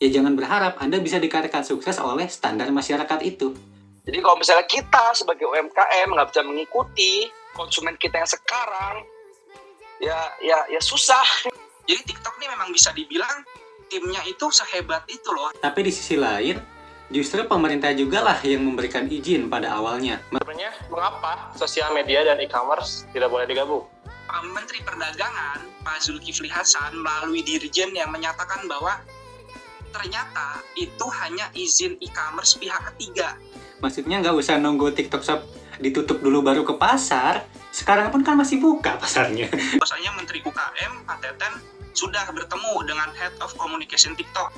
Ya jangan berharap Anda bisa dikatakan sukses oleh standar masyarakat itu. Jadi kalau misalnya kita sebagai UMKM nggak bisa mengikuti konsumen kita yang sekarang, ya susah. Jadi TikTok ini memang bisa dibilang timnya itu sehebat itu loh. Tapi di sisi lain, justru pemerintah juga lah yang memberikan izin pada awalnya. Sebenarnya mengapa sosial media dan e-commerce tidak boleh digabung? Menteri Perdagangan Pak Zulkifli Hasan melalui Dirjen yang menyatakan bahwa ternyata itu hanya izin e-commerce pihak ketiga. Maksudnya nggak usah nunggu TikTok Shop ditutup dulu baru ke pasar. Sekarang pun kan masih buka pasarnya. Bahwasanya Menteri UKM Pak Teten sudah bertemu dengan Head of Communication TikTok.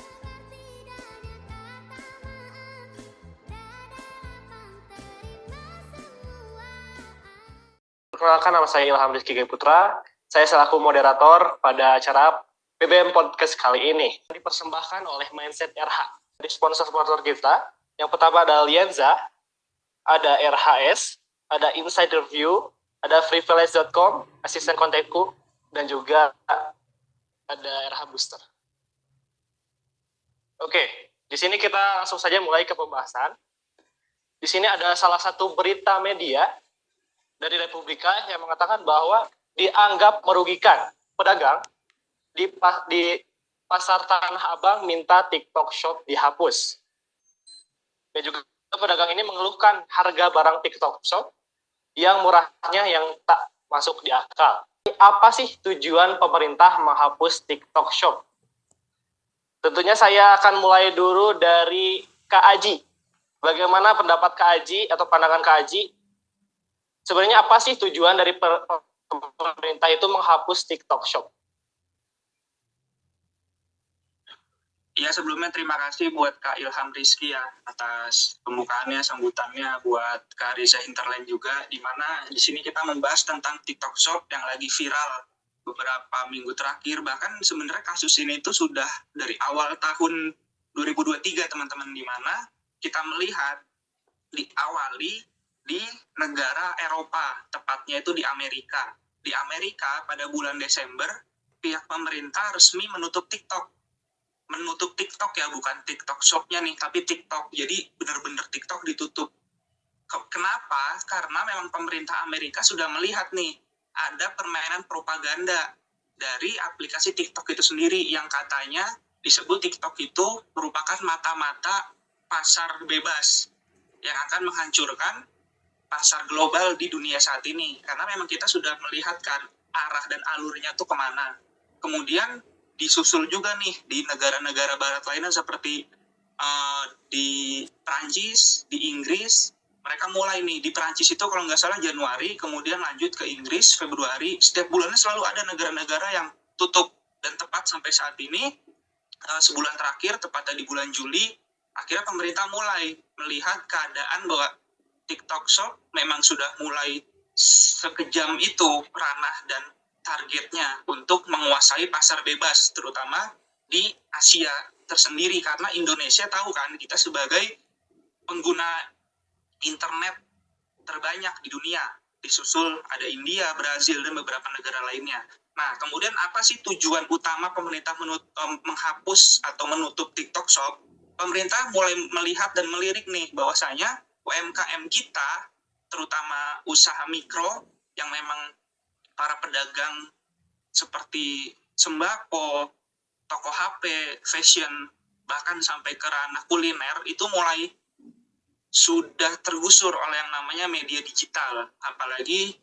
Perkenalkan, nama saya Ilham Rizky Putra. Saya selaku moderator pada acara BBM Podcast kali ini. Dipersembahkan oleh Mindset RH. Di sponsor-sponsor kita, yang pertama ada Lienza, ada RHS, ada Insider View, ada freevillage.com, asisten kontenku, dan juga ada RH Booster. Oke, di sini kita langsung saja mulai ke pembahasan. Di sini ada salah satu berita media dari Republika yang mengatakan bahwa dianggap merugikan pedagang di pasar Tanah Abang minta TikTok Shop dihapus. Dan juga pedagang ini mengeluhkan harga barang TikTok Shop yang murahnya yang tak masuk di akal. Apa sih tujuan pemerintah menghapus TikTok Shop? Tentunya saya akan mulai dulu dari Kak Aji. Bagaimana pendapat Kak Aji atau pandangan Kak Aji? Sebenarnya apa sih tujuan dari pemerintah itu menghapus TikTok Shop? Ya, sebelumnya terima kasih buat Kak Ilham Rizky ya atas pembukaannya, sambutannya, buat Kak Riza Interland juga, di mana di sini kita membahas tentang TikTok Shop yang lagi viral beberapa minggu terakhir. Bahkan sebenarnya kasus ini itu sudah dari awal tahun 2023 teman-teman, di mana kita melihat diawali di negara Eropa, tepatnya itu di Amerika. Di Amerika pada bulan Desember, pihak pemerintah resmi menutup TikTok ya, bukan TikTok Shop-nya nih, tapi TikTok. Jadi benar-benar TikTok ditutup. Kenapa? Karena memang pemerintah Amerika sudah melihat nih, ada permainan propaganda dari aplikasi TikTok itu sendiri yang katanya disebut TikTok itu merupakan mata-mata pasar bebas yang akan menghancurkan pasar global di dunia saat ini. Karena memang kita sudah melihat kan arah dan alurnya tuh kemana. Kemudian disusul juga nih di negara-negara barat lainnya seperti di Prancis, di Inggris. Mereka mulai nih, di Prancis itu kalau nggak salah Januari, kemudian lanjut ke Inggris Februari. Setiap bulannya selalu ada negara-negara yang tutup. Dan tepat sampai saat ini, sebulan terakhir, tepatnya di bulan Juli, akhirnya pemerintah mulai melihat keadaan bahwa TikTok Shop memang sudah mulai sekejam itu ranah dan targetnya untuk menguasai pasar bebas, terutama di Asia tersendiri. Karena Indonesia tahu kan, kita sebagai pengguna internet terbanyak di dunia, disusul ada India, Brazil, dan beberapa negara lainnya. Nah, kemudian apa sih tujuan utama pemerintah menghapus atau menutup TikTok Shop? Pemerintah mulai melihat dan melirik nih bahwasanya UMKM kita, terutama usaha mikro yang memang para pedagang seperti sembako, toko HP, fashion, bahkan sampai ke ranah kuliner, itu mulai sudah tergusur oleh yang namanya media digital. Apalagi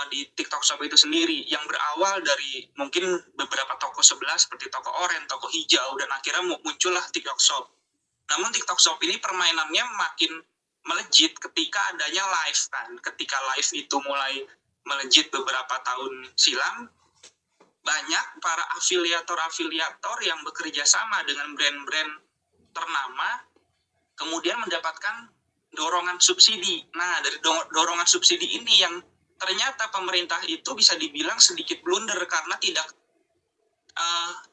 di TikTok Shop itu sendiri, yang berawal dari mungkin beberapa toko sebelah seperti toko oranye, toko hijau, dan akhirnya muncullah TikTok Shop. Namun TikTok Shop ini permainannya makin melejit ketika adanya live kan. Ketika live itu mulai melejit beberapa tahun silam, banyak para afiliator yang bekerja sama dengan brand-brand ternama kemudian mendapatkan dorongan subsidi. Nah, dari dorongan subsidi ini yang ternyata pemerintah itu bisa dibilang sedikit blunder karena tidak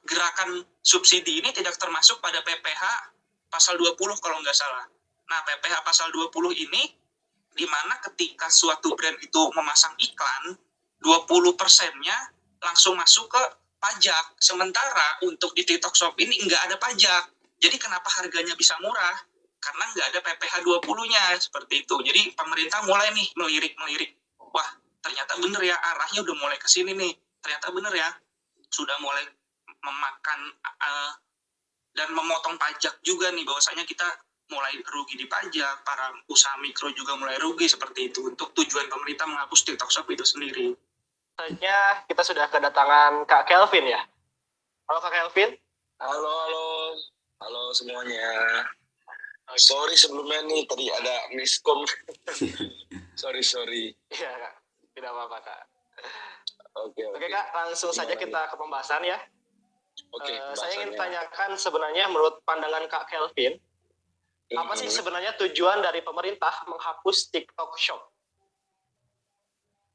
gerakan subsidi ini tidak termasuk pada PPh pasal 20 kalau nggak salah. Nah, PPh pasal 20 ini di mana ketika suatu brand itu memasang iklan, 20%-nya langsung masuk ke pajak. Sementara untuk di TikTok Shop ini nggak ada pajak. Jadi kenapa harganya bisa murah? Karena nggak ada PPh 20-nya seperti itu. Jadi pemerintah mulai nih melirik. Wah, ternyata bener ya, arahnya udah mulai ke sini nih. Ternyata bener ya, sudah mulai memakan dan memotong pajak juga nih, bahwasanya kita mulai rugi di pajak, para usaha mikro juga mulai rugi seperti itu, untuk tujuan pemerintah menghapus TikTok Shop itu sendiri. Selanjutnya kita sudah kedatangan Kak Kelvin ya. Halo Kak Kelvin. Halo semuanya. Sorry sebelumnya nih tadi ada miskom. sorry. Iya Kak, tidak apa-apa Kak. Oke Kak, langsung saja Gimana kita ke pembahasan ya. Oke. Saya ingin Bahasannya. tanyakan sebenarnya menurut pandangan Kak Kelvin, apa sih sebenarnya tujuan dari pemerintah menghapus TikTok Shop?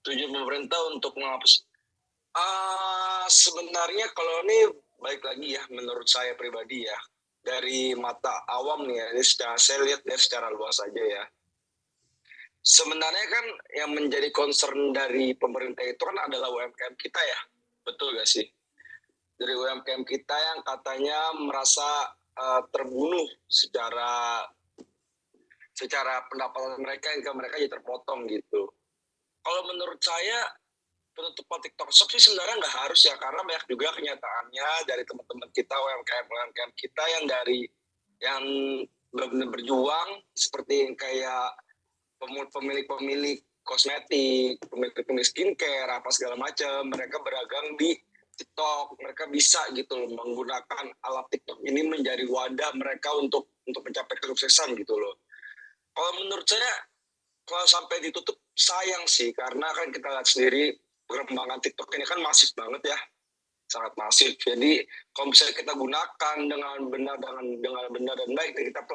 Tujuan pemerintah untuk menghapus? Sebenarnya kalau ini baik lagi ya, menurut saya pribadi ya, dari mata awam nih ya, ini saya lihat ya secara luas saja ya. Sebenarnya kan yang menjadi concern dari pemerintah itu kan adalah UMKM kita ya, betul gak sih? Dari UMKM kita yang katanya merasa terbunuh secara pendapatan mereka, income mereka jadi terpotong gitu. Kalau menurut saya penutupan TikTok Shop sih sebenarnya nggak harus ya, karena banyak juga kenyataannya dari teman-teman kita UMKM kita yang benar-benar berjuang, seperti yang kayak pemilik kosmetik, pemilik skincare, apa segala macam, mereka berdagang di TikTok, mereka bisa gitu loh menggunakan alat TikTok ini menjadi wadah mereka untuk mencapai kesuksesan gitu loh. Kalau menurut saya, kalau sampai ditutup sayang sih, karena kan kita lihat sendiri perkembangan TikTok ini kan masif banget ya, sangat masif. Jadi kalau misalnya kita gunakan dengan benar dan baik, dan kita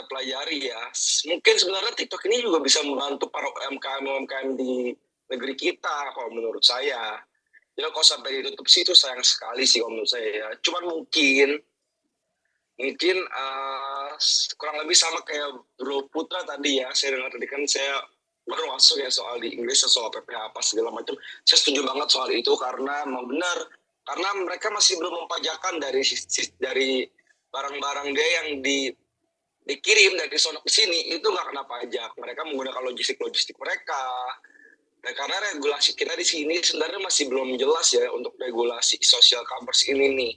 pelajari ya, mungkin sebenarnya TikTok ini juga bisa membantu para UMKM di negeri kita kalau menurut saya. Jadi kalau sampai ditutup sih itu sayang sekali sih kalau menurut saya ya. Cuman mungkin kurang lebih sama kayak Bro Putra tadi ya, saya dengar tadi kan saya baru masuk ya soal di Inggris, soal PPh apa segala macam. Saya setuju banget soal itu karena memang benar, karena mereka masih belum mempajakan dari barang-barang dia yang dikirim dari sono ke sini, itu nggak kena pajak. Mereka menggunakan logistik mereka. Dan karena regulasi kita di sini sebenarnya masih belum jelas ya untuk regulasi social commerce ini nih.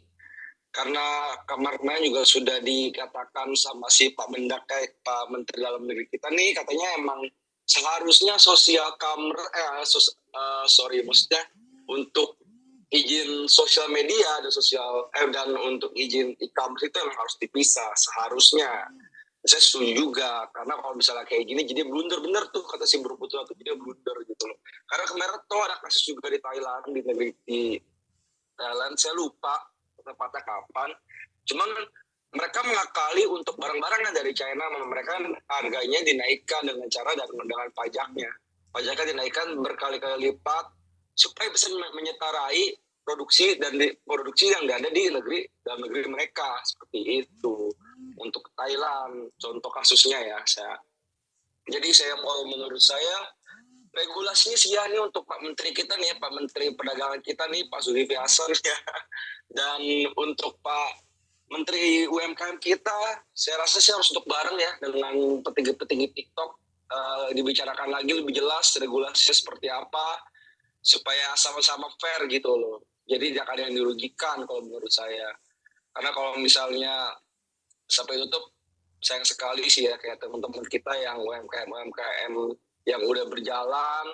Karena kemarin juga sudah dikatakan sama si Pak Menteri Dalam Negeri kita nih, katanya emang seharusnya social commerce, maksudnya untuk izin sosial media dan untuk izin e-commerce itu emang harus dipisah seharusnya. Saya setuju juga, karena kalau misalnya kayak gini jadi blunder bener tuh, kata si Bro Putra tuh, jadi blunder gitu loh. Karena kemarin tuh ada kasus juga di Thailand, di Thailand, saya lupa tepatnya kapan, cuman mereka mengakali untuk barang-barang yang dari China, mereka harganya dinaikkan dengan cara dengan pajaknya dinaikkan berkali-kali lipat supaya bisa menyetarai produksi yang ada di dalam negeri mereka, seperti itu. Untuk Thailand contoh kasusnya ya, menurut saya regulasinya sih ya, nih untuk Pak Menteri kita nih, Pak Menteri Perdagangan kita nih, Pak Zulkifli Hasan ya, dan untuk Pak Menteri UMKM kita, saya rasa sih harus untuk bareng ya dengan petinggi-petinggi TikTok, dibicarakan lagi lebih jelas regulasinya seperti apa supaya sama-sama fair gitu loh. Jadi tidak ada yang dirugikan kalau menurut saya. Karena kalau misalnya sampai tutup, sayang sekali sih ya, kayak teman-teman kita yang UMKM yang udah berjalan,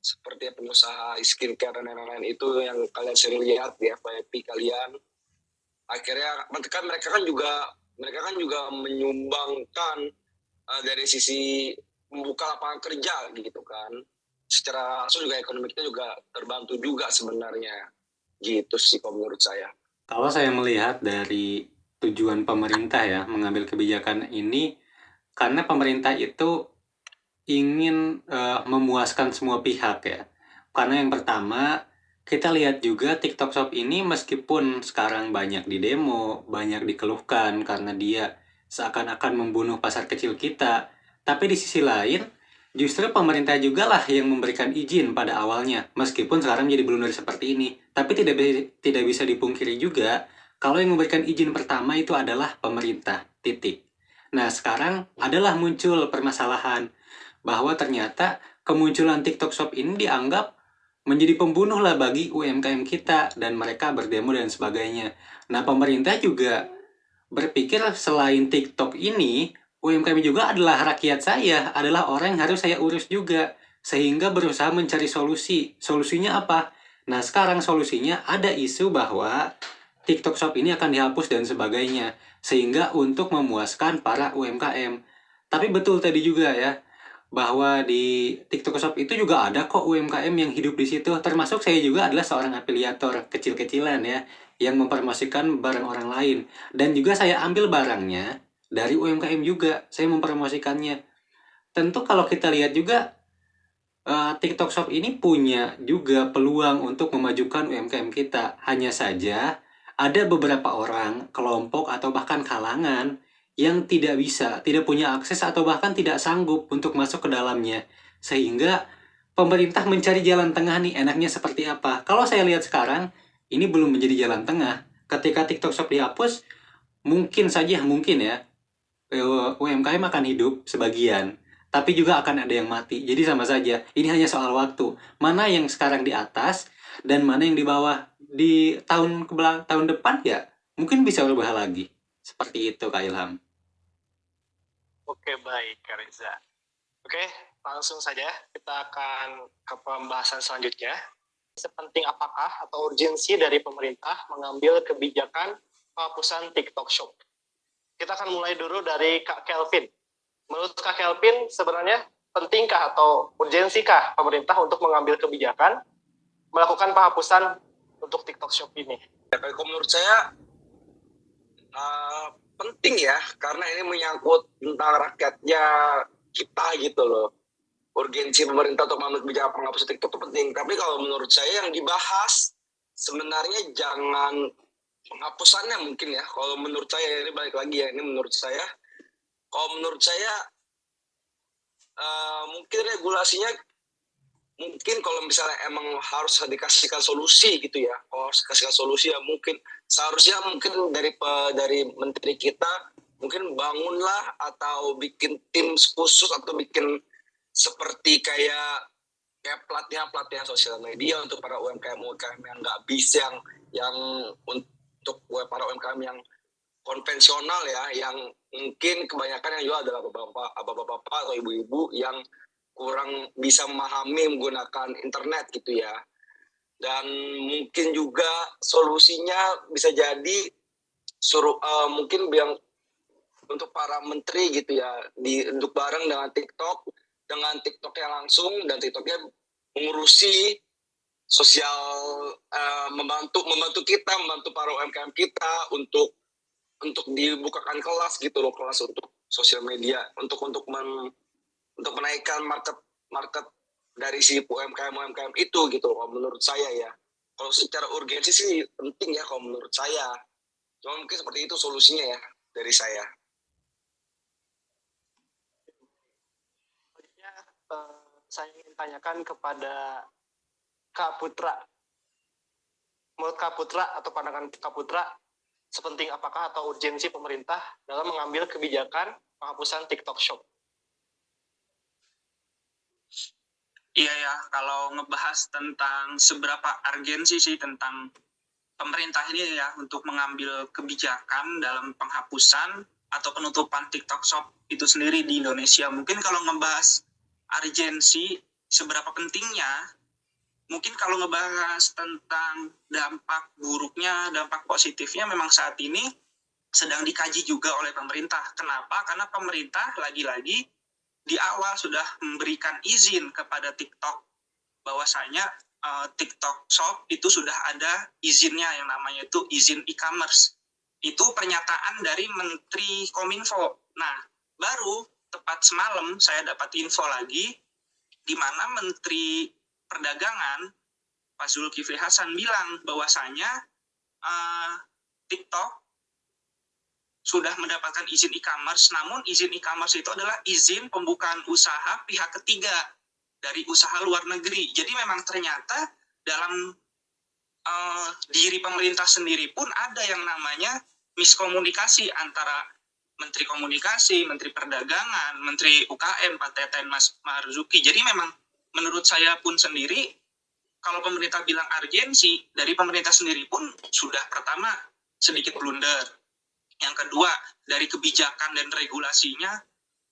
seperti pengusaha skincare dan lain-lain itu yang kalian sering lihat di FYP kalian. Akhirnya mereka kan juga menyumbangkan dari sisi membuka lapangan kerja gitu kan. Secara langsung juga ekonomi kita juga terbantu juga sebenarnya. Gitu sih kalau menurut saya. Kalau saya melihat dari tujuan pemerintah ya mengambil kebijakan ini, karena pemerintah itu ingin memuaskan semua pihak ya. Karena yang pertama, kita lihat juga TikTok Shop ini meskipun sekarang banyak didemo, banyak dikeluhkan karena dia seakan-akan membunuh pasar kecil kita, tapi di sisi lain justru pemerintah juga lah yang memberikan izin pada awalnya, meskipun sekarang jadi blunder seperti ini. Tapi tidak bisa dipungkiri juga Kalau yang memberikan izin pertama itu adalah pemerintah, titik. Nah, sekarang adalah muncul permasalahan bahwa ternyata kemunculan TikTok Shop ini dianggap menjadi pembunuh lah bagi UMKM kita dan mereka berdemo dan sebagainya. Nah, pemerintah juga berpikir selain TikTok ini, UMKM juga adalah rakyat saya, adalah orang yang harus saya urus juga. Sehingga berusaha mencari solusi. Solusinya apa? Nah, sekarang solusinya ada isu bahwa TikTok Shop ini akan dihapus dan sebagainya. Sehingga untuk memuaskan para UMKM. Tapi betul tadi juga ya, bahwa di TikTok Shop itu juga ada kok UMKM yang hidup di situ. Termasuk saya juga adalah seorang afiliator kecil-kecilan ya, yang mempromosikan barang orang lain. Dan juga saya ambil barangnya dari UMKM juga, saya mempromosikannya. Tentu kalau kita lihat juga, TikTok Shop ini punya juga peluang untuk memajukan UMKM kita. Hanya saja ada beberapa orang, kelompok, atau bahkan kalangan yang tidak bisa, tidak punya akses, atau bahkan tidak sanggup untuk masuk ke dalamnya. Sehingga pemerintah mencari jalan tengah nih, enaknya seperti apa. Kalau saya lihat sekarang, ini belum menjadi jalan tengah. Ketika TikTok Shop dihapus, mungkin ya, UMKM akan hidup sebagian, tapi juga akan ada yang mati. Jadi sama saja. Ini hanya soal waktu. Mana yang sekarang di atas dan mana yang di bawah. Di tahun depan ya mungkin bisa berubah lagi. Seperti itu, Kak Ilham. Oke, baik, Kak Reza. Oke, langsung saja kita akan ke pembahasan selanjutnya. Sepenting apakah atau urgensi dari pemerintah mengambil kebijakan penghapusan TikTok Shop? Kita akan mulai dulu dari Kak Kelvin. Menurut Kak Kelvin, sebenarnya pentingkah atau urgensikah pemerintah untuk mengambil kebijakan melakukan penghapusan untuk TikTok Shop ini? Ya, kalau menurut saya penting ya, karena ini menyangkut tentang rakyatnya kita gitu loh. Urgensi pemerintah untuk mengambil kebijakan penghapusan TikTok itu penting. Tapi kalau menurut saya yang dibahas sebenarnya jangan penghapusannya mungkin ya. Kalau menurut saya, ini balik lagi ya, ini menurut saya. Kalau menurut saya mungkin regulasinya, mungkin kalau misalnya emang harus dikasihkan solusi gitu ya, kalau harus dikasihkan solusi ya mungkin seharusnya mungkin dari menteri kita mungkin bangunlah atau bikin tim khusus atau bikin seperti kayak pelatihan sosial media untuk para UMKM yang nggak bisa, yang untuk para UMKM yang konvensional ya, yang mungkin kebanyakan yang juga adalah bapak-bapak atau ibu-ibu yang kurang bisa memahami menggunakan internet gitu ya. Dan mungkin juga solusinya bisa jadi mungkin yang untuk para menteri gitu ya, duduk bareng dengan TikToknya langsung, dan TikToknya mengurusi sosial, membantu para UMKM kita untuk dibukakan kelas gitu loh, kelas untuk sosial media, untuk menaikkan market dari si UMKM itu gitu kalau menurut saya ya. Kalau secara urgensi sih penting ya kalau menurut saya. Cuma mungkin seperti itu solusinya ya dari saya. Selanjutnya, saya ingin tanyakan kepada Kak Putra. Menurut Kak Putra atau pandangan Kak Putra, sepenting apakah atau urgensi pemerintah dalam mengambil kebijakan penghapusan TikTok Shop? Iya ya, kalau ngebahas tentang seberapa urgensi sih tentang pemerintah ini ya untuk mengambil kebijakan dalam penghapusan atau penutupan TikTok Shop itu sendiri di Indonesia. Mungkin kalau ngebahas urgensi seberapa pentingnya, mungkin kalau ngebahas tentang dampak buruknya, dampak positifnya memang saat ini sedang dikaji juga oleh pemerintah. Kenapa? Karena pemerintah lagi-lagi di awal sudah memberikan izin kepada TikTok bahwasanya TikTok Shop itu sudah ada izinnya yang namanya itu izin e-commerce. Itu pernyataan dari Menteri Kominfo. Nah, baru tepat semalam saya dapat info lagi di mana Menteri Perdagangan Pak Zulkifli Hasan bilang bahwasanya TikTok sudah mendapatkan izin e-commerce, namun izin e-commerce itu adalah izin pembukaan usaha pihak ketiga dari usaha luar negeri. Jadi memang ternyata dalam diri pemerintah sendiri pun ada yang namanya miskomunikasi antara Menteri Komunikasi, Menteri Perdagangan, Menteri UKM, Pak Teten, Mas Marzuki. Jadi memang menurut saya pun sendiri, kalau pemerintah bilang urgensi, dari pemerintah sendiri pun sudah pertama sedikit blunder. Yang kedua, dari kebijakan dan regulasinya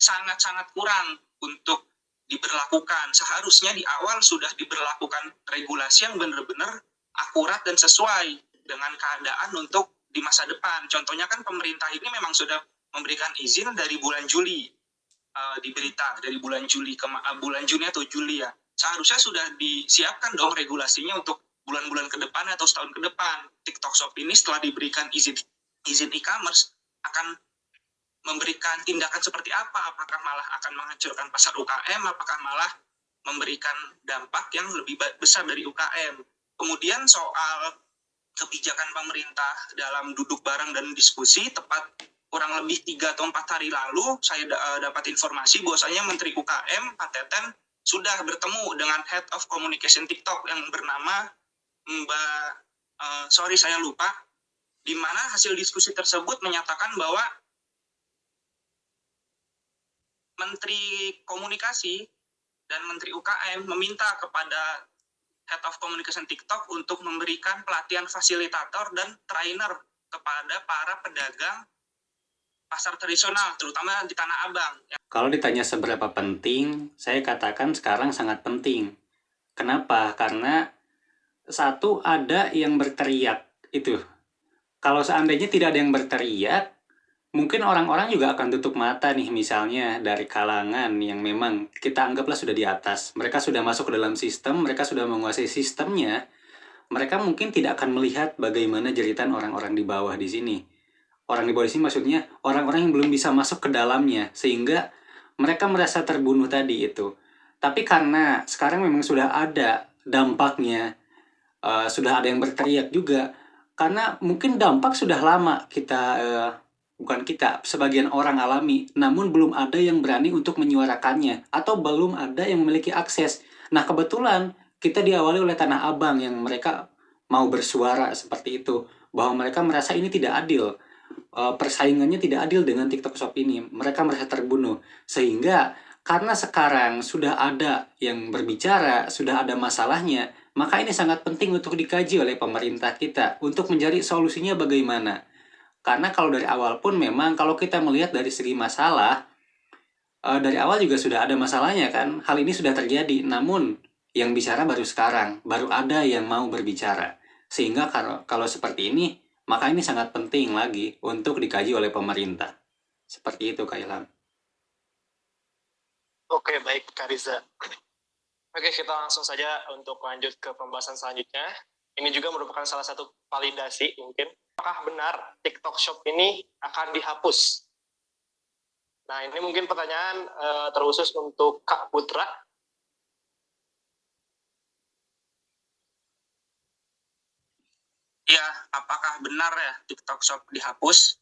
sangat-sangat kurang untuk diberlakukan. Seharusnya di awal sudah diberlakukan regulasi yang benar-benar akurat dan sesuai dengan keadaan untuk di masa depan. Contohnya kan pemerintah ini memang sudah memberikan izin dari bulan Juli, di berita dari bulan Juli ke bulan Juni atau Juli ya. Seharusnya sudah disiapkan dong regulasinya untuk bulan-bulan ke depan atau setahun ke depan. TikTok Shop ini setelah diberikan izin e-commerce akan memberikan tindakan seperti apa? Apakah malah akan menghancurkan pasar UKM? Apakah malah memberikan dampak yang lebih besar dari UKM? Kemudian soal kebijakan pemerintah dalam duduk bareng dan diskusi, tepat kurang lebih 3 atau 4 hari lalu, saya dapat informasi bahwasanya Menteri UKM, Pak Teten, sudah bertemu dengan Head of Communication TikTok yang bernama Mbak, saya lupa, di mana hasil diskusi tersebut menyatakan bahwa Menteri Komunikasi dan Menteri UKM meminta kepada Head of Communication TikTok untuk memberikan pelatihan fasilitator dan trainer kepada para pedagang pasar tradisional, terutama di Tanah Abang. Kalau ditanya seberapa penting, saya katakan sekarang sangat penting. Kenapa? Karena satu, ada yang berteriak itu. Kalau seandainya tidak ada yang berteriak, mungkin orang-orang juga akan tutup mata nih, misalnya dari kalangan yang memang kita anggaplah sudah di atas. Mereka sudah masuk ke dalam sistem, mereka sudah menguasai sistemnya. Mereka mungkin tidak akan melihat bagaimana jeritan orang-orang di bawah di sini. Orang di bawah di sini maksudnya orang-orang yang belum bisa masuk ke dalamnya, sehingga mereka merasa terbunuh tadi itu. Tapi karena sekarang memang sudah ada dampaknya, sudah ada yang berteriak juga, karena mungkin dampak sudah lama kita, bukan kita, sebagian orang alami, namun belum ada yang berani untuk menyuarakannya, atau belum ada yang memiliki akses. Nah, kebetulan kita diawali oleh Tanah Abang yang mereka mau bersuara seperti itu, bahwa mereka merasa ini tidak adil, persaingannya tidak adil dengan TikTok Shop ini. Mereka merasa terbunuh, sehingga karena sekarang sudah ada yang berbicara, sudah ada masalahnya, maka ini sangat penting untuk dikaji oleh pemerintah kita untuk mencari solusinya bagaimana. Karena kalau dari awal pun memang kalau kita melihat dari segi masalah, dari awal juga sudah ada masalahnya kan. Hal ini sudah terjadi, namun yang bicara baru sekarang, baru ada yang mau berbicara. Sehingga kalau seperti ini, maka ini sangat penting lagi untuk dikaji oleh pemerintah. Seperti itu, Kak Ilham. Oke, baik Kak Riza. Oke, kita langsung saja untuk lanjut ke pembahasan selanjutnya. Ini juga merupakan salah satu validasi mungkin. Apakah benar TikTok Shop ini akan dihapus? Nah, ini mungkin pertanyaan terkhusus untuk Kak Putra. Ya, apakah benar ya TikTok Shop dihapus?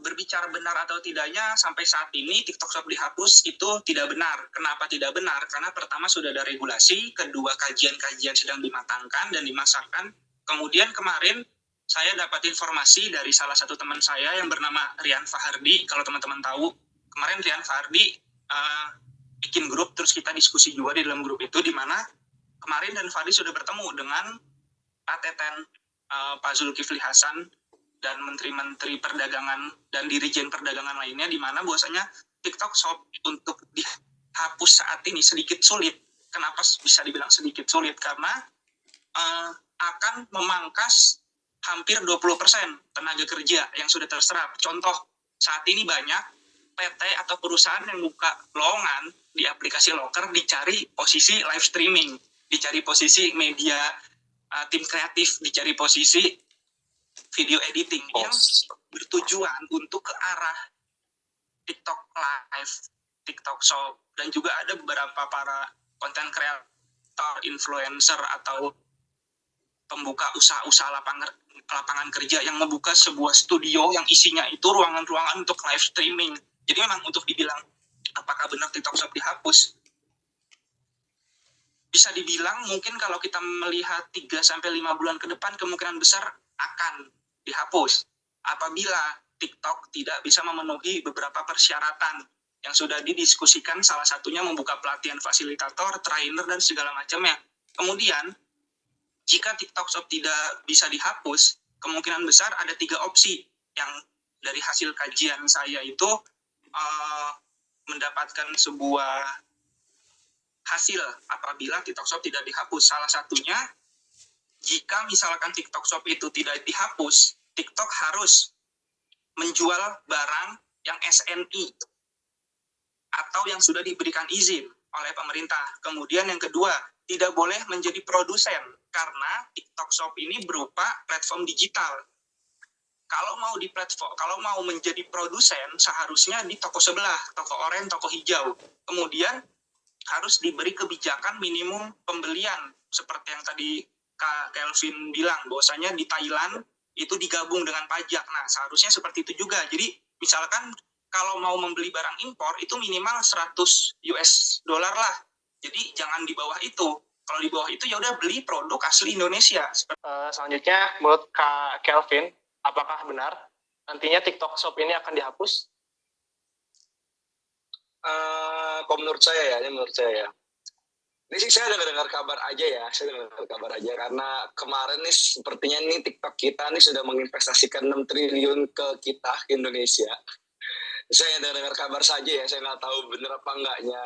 Berbicara benar atau tidaknya, sampai saat ini TikTok Shop dihapus itu tidak benar. Kenapa tidak benar? Karena pertama sudah ada regulasi, kedua kajian-kajian sedang dimatangkan dan dimasakkan. Kemudian kemarin saya dapat informasi dari salah satu teman saya yang bernama Rian Fahardi. Kalau teman-teman tahu, kemarin Rian Fahardi bikin grup, terus kita diskusi juga di dalam grup itu, di mana kemarin dan Fahardi sudah bertemu dengan Pak Teten, Pak Zulkifli Hasan, dan menteri-menteri perdagangan dan dirijen perdagangan lainnya, di mana bahwasanya TikTok Shop untuk dihapus saat ini sedikit sulit. Kenapa bisa dibilang sedikit sulit? Karena akan memangkas hampir 20% tenaga kerja yang sudah terserap. Contoh, saat ini banyak PT atau perusahaan yang buka lowongan di aplikasi loker, dicari posisi live streaming, dicari posisi media, tim kreatif, dicari posisi video editing yang bertujuan untuk ke arah TikTok Live, TikTok Shop, dan juga ada beberapa para konten kreator, influencer, atau pembuka usaha-usaha lapangan kerja yang membuka sebuah studio yang isinya itu ruangan-ruangan untuk live streaming. Jadi memang untuk dibilang apakah benar TikTok Shop dihapus, bisa dibilang mungkin kalau kita melihat 3-5 bulan ke depan kemungkinan besar akan dihapus apabila TikTok tidak bisa memenuhi beberapa persyaratan yang sudah didiskusikan, salah satunya membuka pelatihan fasilitator, trainer, dan segala macamnya. Kemudian, jika TikTok Shop tidak bisa dihapus, kemungkinan besar ada 3 opsi yang dari hasil kajian saya itu mendapatkan sebuah hasil apabila TikTok Shop tidak dihapus. Salah satunya, jika misalkan TikTok Shop itu tidak dihapus, TikTok harus menjual barang yang SNI atau yang sudah diberikan izin oleh pemerintah. Kemudian yang kedua, tidak boleh menjadi produsen karena TikTok Shop ini berupa platform digital. Kalau mau menjadi produsen seharusnya di toko sebelah, toko oranye, toko hijau. Kemudian harus diberi kebijakan minimum pembelian seperti yang tadi Kak Kelvin bilang, bahwasanya di Thailand itu digabung dengan pajak. Nah, seharusnya seperti itu juga. Jadi, misalkan kalau mau membeli barang impor itu minimal 100 US dollar lah. Jadi, jangan di bawah itu. Kalau di bawah itu ya udah beli produk asli Indonesia. Selanjutnya, menurut Kak Kelvin, apakah benar nantinya TikTok Shop ini akan dihapus? Kalau menurut saya ya. Ini sih saya dengar kabar aja karena kemarin nih sepertinya nih TikTok kita nih sudah menginvestasikan 6 triliun ke kita, ke Indonesia. Saya dengar kabar saja ya, saya nggak tahu bener apa enggaknya.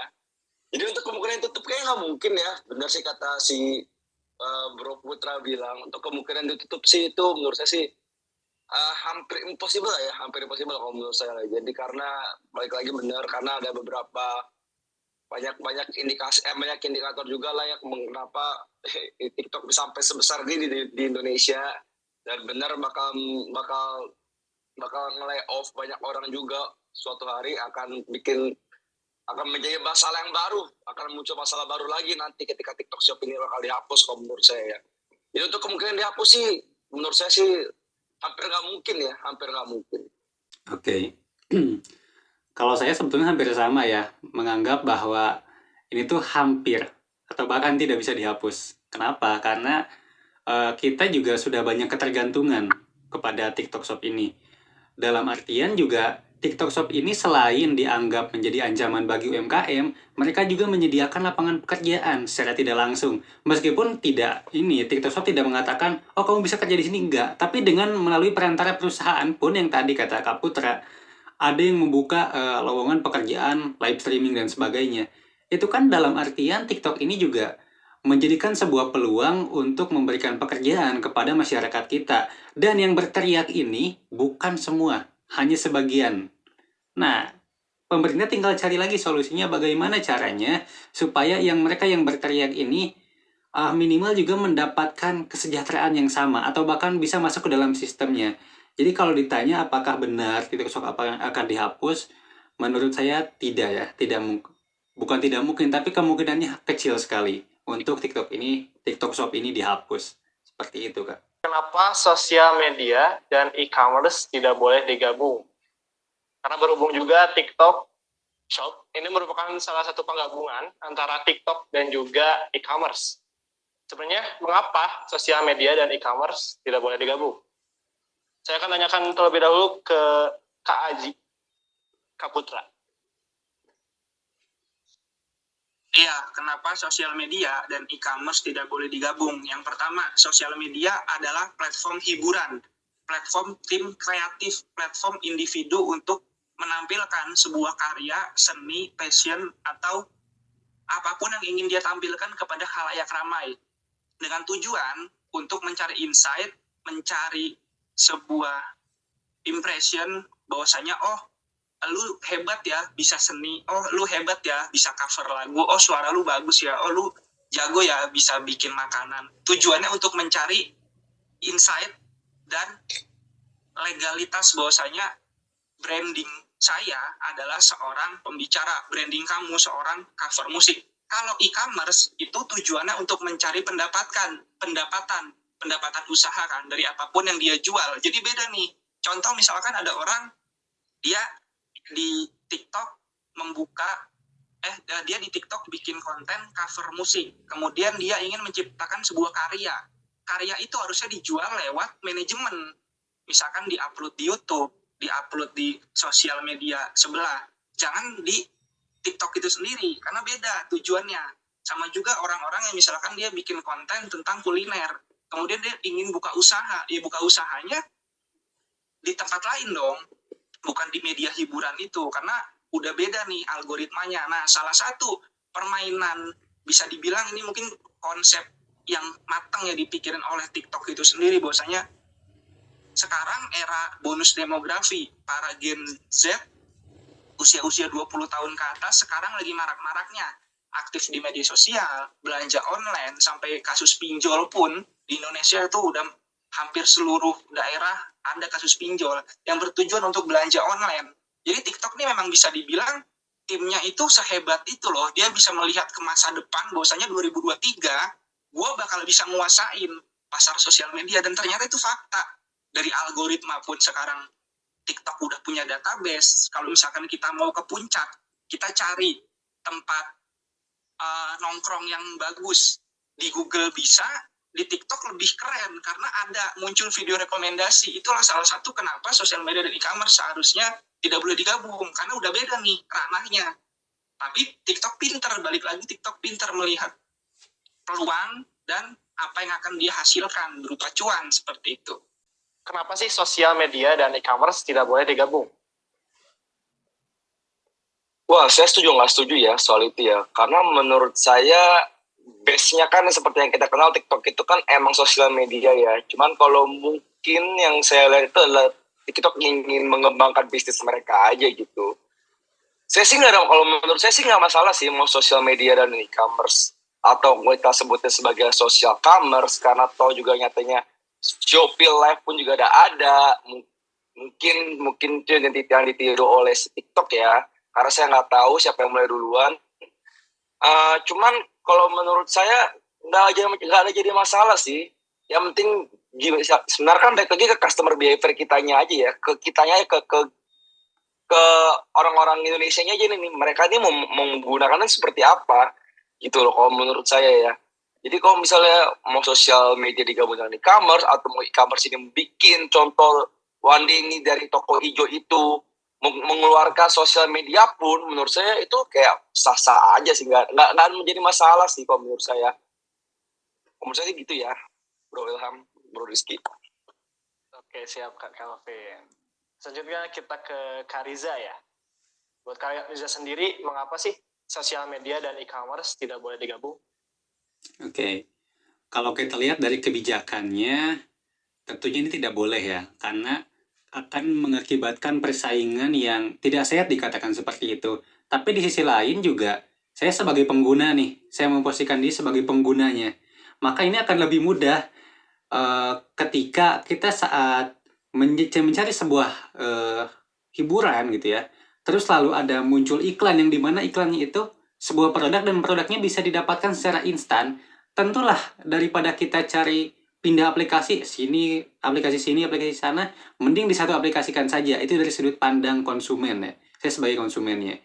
Jadi untuk kemungkinan tutup kayaknya nggak mungkin ya. Benar sih kata si Bro Putra bilang, untuk kemungkinan ditutup sih itu menurut saya sih hampir impossible kalau menurut saya. Jadi karena balik lagi benar, karena ada beberapa banyak indikator juga lah ya mengapa TikTok bisa sampai sebesar ini di Indonesia, dan benar bakal nge-lay off banyak orang juga. Suatu hari akan menjadi masalah yang baru, akan muncul masalah baru lagi nanti ketika TikTok Shop ini bakal dihapus kalau menurut saya ya. Jadi untuk kemungkinan dihapus sih menurut saya sih hampir nggak mungkin. Oke. Kalau saya sebetulnya hampir sama ya, menganggap bahwa ini tuh hampir atau bahkan tidak bisa dihapus. Kenapa? Karena kita juga sudah banyak ketergantungan kepada TikTok Shop ini. Dalam artian juga TikTok Shop ini selain dianggap menjadi ancaman bagi UMKM, mereka juga menyediakan lapangan pekerjaan secara tidak langsung. Meskipun TikTok Shop tidak mengatakan, oh kamu bisa kerja di sini, enggak. Tapi dengan melalui perantara perusahaan pun yang tadi kata Kak Putra, ada yang membuka lowongan pekerjaan, live streaming, dan sebagainya. Itu kan dalam artian TikTok ini juga menjadikan sebuah peluang untuk memberikan pekerjaan kepada masyarakat kita. Dan yang berteriak ini bukan semua, hanya sebagian. Nah, pemerintah tinggal cari lagi solusinya bagaimana caranya supaya mereka yang berteriak ini minimal juga mendapatkan kesejahteraan yang sama atau bahkan bisa masuk ke dalam sistemnya. Jadi kalau ditanya apakah benar TikTok Shop akan dihapus, menurut saya tidak ya, bukan tidak mungkin, tapi kemungkinannya kecil sekali untuk TikTok Shop ini dihapus. Seperti itu, Kak. Kenapa sosial media dan e-commerce tidak boleh digabung? Karena berhubung juga TikTok Shop ini merupakan salah satu penggabungan antara TikTok dan juga e-commerce. Sebenarnya mengapa sosial media dan e-commerce tidak boleh digabung? Saya akan tanyakan terlebih dahulu ke Kak Aji, Kak Putra. Iya, kenapa sosial media dan e-commerce tidak boleh digabung? Yang pertama, sosial media adalah platform hiburan, platform tim kreatif, platform individu untuk menampilkan sebuah karya, seni, passion, atau apapun yang ingin dia tampilkan kepada khalayak ramai. Dengan tujuan untuk mencari insight, mencari sebuah impression bahwasanya, oh, lu hebat ya bisa seni, oh lu hebat ya bisa cover lagu, oh suara lu bagus ya, oh lu jago ya bisa bikin makanan. Tujuannya untuk mencari insight dan legalitas bahwasanya branding saya adalah seorang pembicara, branding kamu seorang cover musik. Kalau e-commerce itu tujuannya untuk mencari pendapatan usaha kan dari apapun yang dia jual. Jadi beda nih. Contoh misalkan ada orang dia di TikTok membuka dia di TikTok bikin konten cover musik. Kemudian dia ingin menciptakan sebuah karya. Karya itu harusnya dijual lewat manajemen. Misalkan di-upload di YouTube, di-upload di sosial media sebelah. Jangan di TikTok itu sendiri, karena beda tujuannya. Sama juga orang-orang yang misalkan dia bikin konten tentang kuliner. Kemudian dia ingin buka usaha. Ya buka usahanya di tempat lain dong. Bukan di media hiburan itu. Karena udah beda nih algoritmanya. Nah, salah satu permainan, bisa dibilang ini mungkin konsep yang matang ya dipikirin oleh TikTok itu sendiri, bahwasanya sekarang era bonus demografi, para Gen Z usia-usia 20 tahun ke atas sekarang lagi marak-maraknya aktif di media sosial, belanja online, sampai kasus pinjol pun di Indonesia itu udah hampir seluruh daerah ada kasus pinjol yang bertujuan untuk belanja online. Jadi TikTok ini memang bisa dibilang timnya itu sehebat itu loh. Dia bisa melihat ke masa depan, bahwasanya 2023 gue bakal bisa nguasain pasar sosial media. Dan ternyata itu fakta. Dari algoritma pun sekarang TikTok udah punya database. Kalau misalkan kita mau ke puncak, kita cari tempat nongkrong yang bagus. Di Google bisa, di TikTok lebih keren karena ada muncul video rekomendasi. Itulah salah satu kenapa sosial media dan e-commerce seharusnya tidak boleh digabung, karena udah beda nih ranahnya. Tapi TikTok pinter, balik lagi TikTok pinter melihat peluang dan apa yang akan dia hasilkan berupa cuan, seperti itu. Kenapa sih sosial media dan e-commerce tidak boleh digabung? Wah, saya setuju nggak setuju ya soal itu ya. Karena menurut saya base-nya kan seperti yang kita kenal TikTok itu kan emang sosial media ya. Cuman kalau mungkin yang saya lihat itu adalah TikTok ingin mengembangkan bisnis mereka aja gitu. Saya sih nggak ada, kalau menurut saya sih nggak masalah sih mau sosial media dan e-commerce atau kita sebutnya sebagai social commerce, karena toh juga nyatanya Shopee Live pun juga ada. Mungkin itu yang ditiru oleh si TikTok ya, karena saya nggak tahu siapa yang mulai duluan. Cuman kalau menurut saya nggak ada jadi masalah sih. Yang penting sebenarnya kan balik lagi ke customer behavior kitanya aja ya, ke kitanya ke orang-orang Indonesianya aja nih, mereka ini mau menggunakannya seperti apa gitu loh kalau menurut saya ya. Jadi kalau misalnya mau sosial media digabung dengan e-commerce atau mau e-commerce ini bikin contoh one day ini dari toko hijau itu mengeluarkan sosial media pun, menurut saya itu kayak sah-sah aja sih, nggak menjadi masalah sih kalau menurut saya. Menurut saya gitu ya, Bro Ilham, Bro Rizky. Oke, siap Kak Calvin. Selanjutnya kita ke Kak Riza ya. Buat Kak Riza sendiri, mengapa sih sosial media dan e-commerce tidak boleh digabung? Oke, kalau kita lihat dari kebijakannya, tentunya ini tidak boleh ya, karena akan mengakibatkan persaingan yang tidak sehat dikatakan seperti itu. Tapi di sisi lain juga, saya sebagai pengguna nih, saya memposisikan diri sebagai penggunanya. Maka ini akan lebih mudah ketika kita saat mencari sebuah hiburan gitu ya, terus lalu ada muncul iklan yang dimana iklannya itu sebuah produk dan produknya bisa didapatkan secara instan. Tentulah daripada kita cari pindah aplikasi sini, aplikasi sana, mending di satu aplikasikan saja. Itu dari sudut pandang konsumen ya, saya sebagai konsumennya.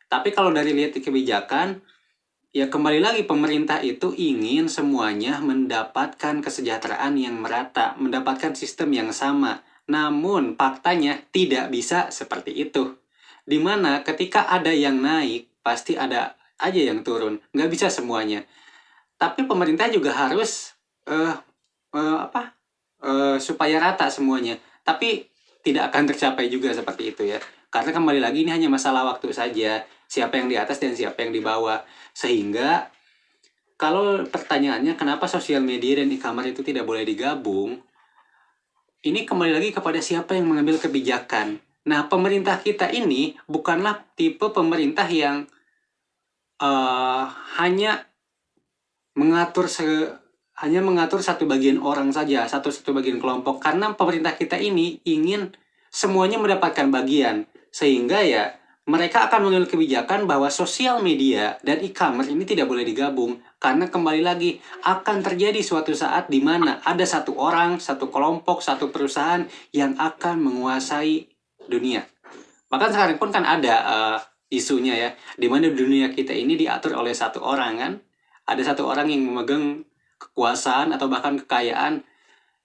Tapi kalau dari lihat kebijakan, ya kembali lagi pemerintah itu ingin semuanya mendapatkan kesejahteraan yang merata, mendapatkan sistem yang sama. Namun faktanya tidak bisa seperti itu. Dimana ketika ada yang naik, pasti ada aja yang turun. Nggak bisa semuanya. Tapi pemerintah juga harus supaya rata semuanya. Tapi tidak akan tercapai juga seperti itu ya. Karena kembali lagi ini hanya masalah waktu saja. Siapa yang di atas dan siapa yang di bawah. Sehingga kalau pertanyaannya kenapa sosial media dan e-commerce itu tidak boleh digabung, ini kembali lagi kepada siapa yang mengambil kebijakan. Nah, pemerintah kita ini bukanlah tipe pemerintah yang hanya mengatur satu bagian orang saja, satu bagian kelompok. Karena pemerintah kita ini ingin semuanya mendapatkan bagian. Sehingga ya mereka akan mengambil kebijakan bahwa sosial media dan e-commerce ini tidak boleh digabung. Karena kembali lagi akan terjadi suatu saat di mana ada satu orang, satu kelompok, satu perusahaan yang akan menguasai dunia. Bahkan sekarang pun kan ada isunya ya, di mana dunia kita ini diatur oleh satu orang kan, ada satu orang yang memegang kekuasaan atau bahkan kekayaan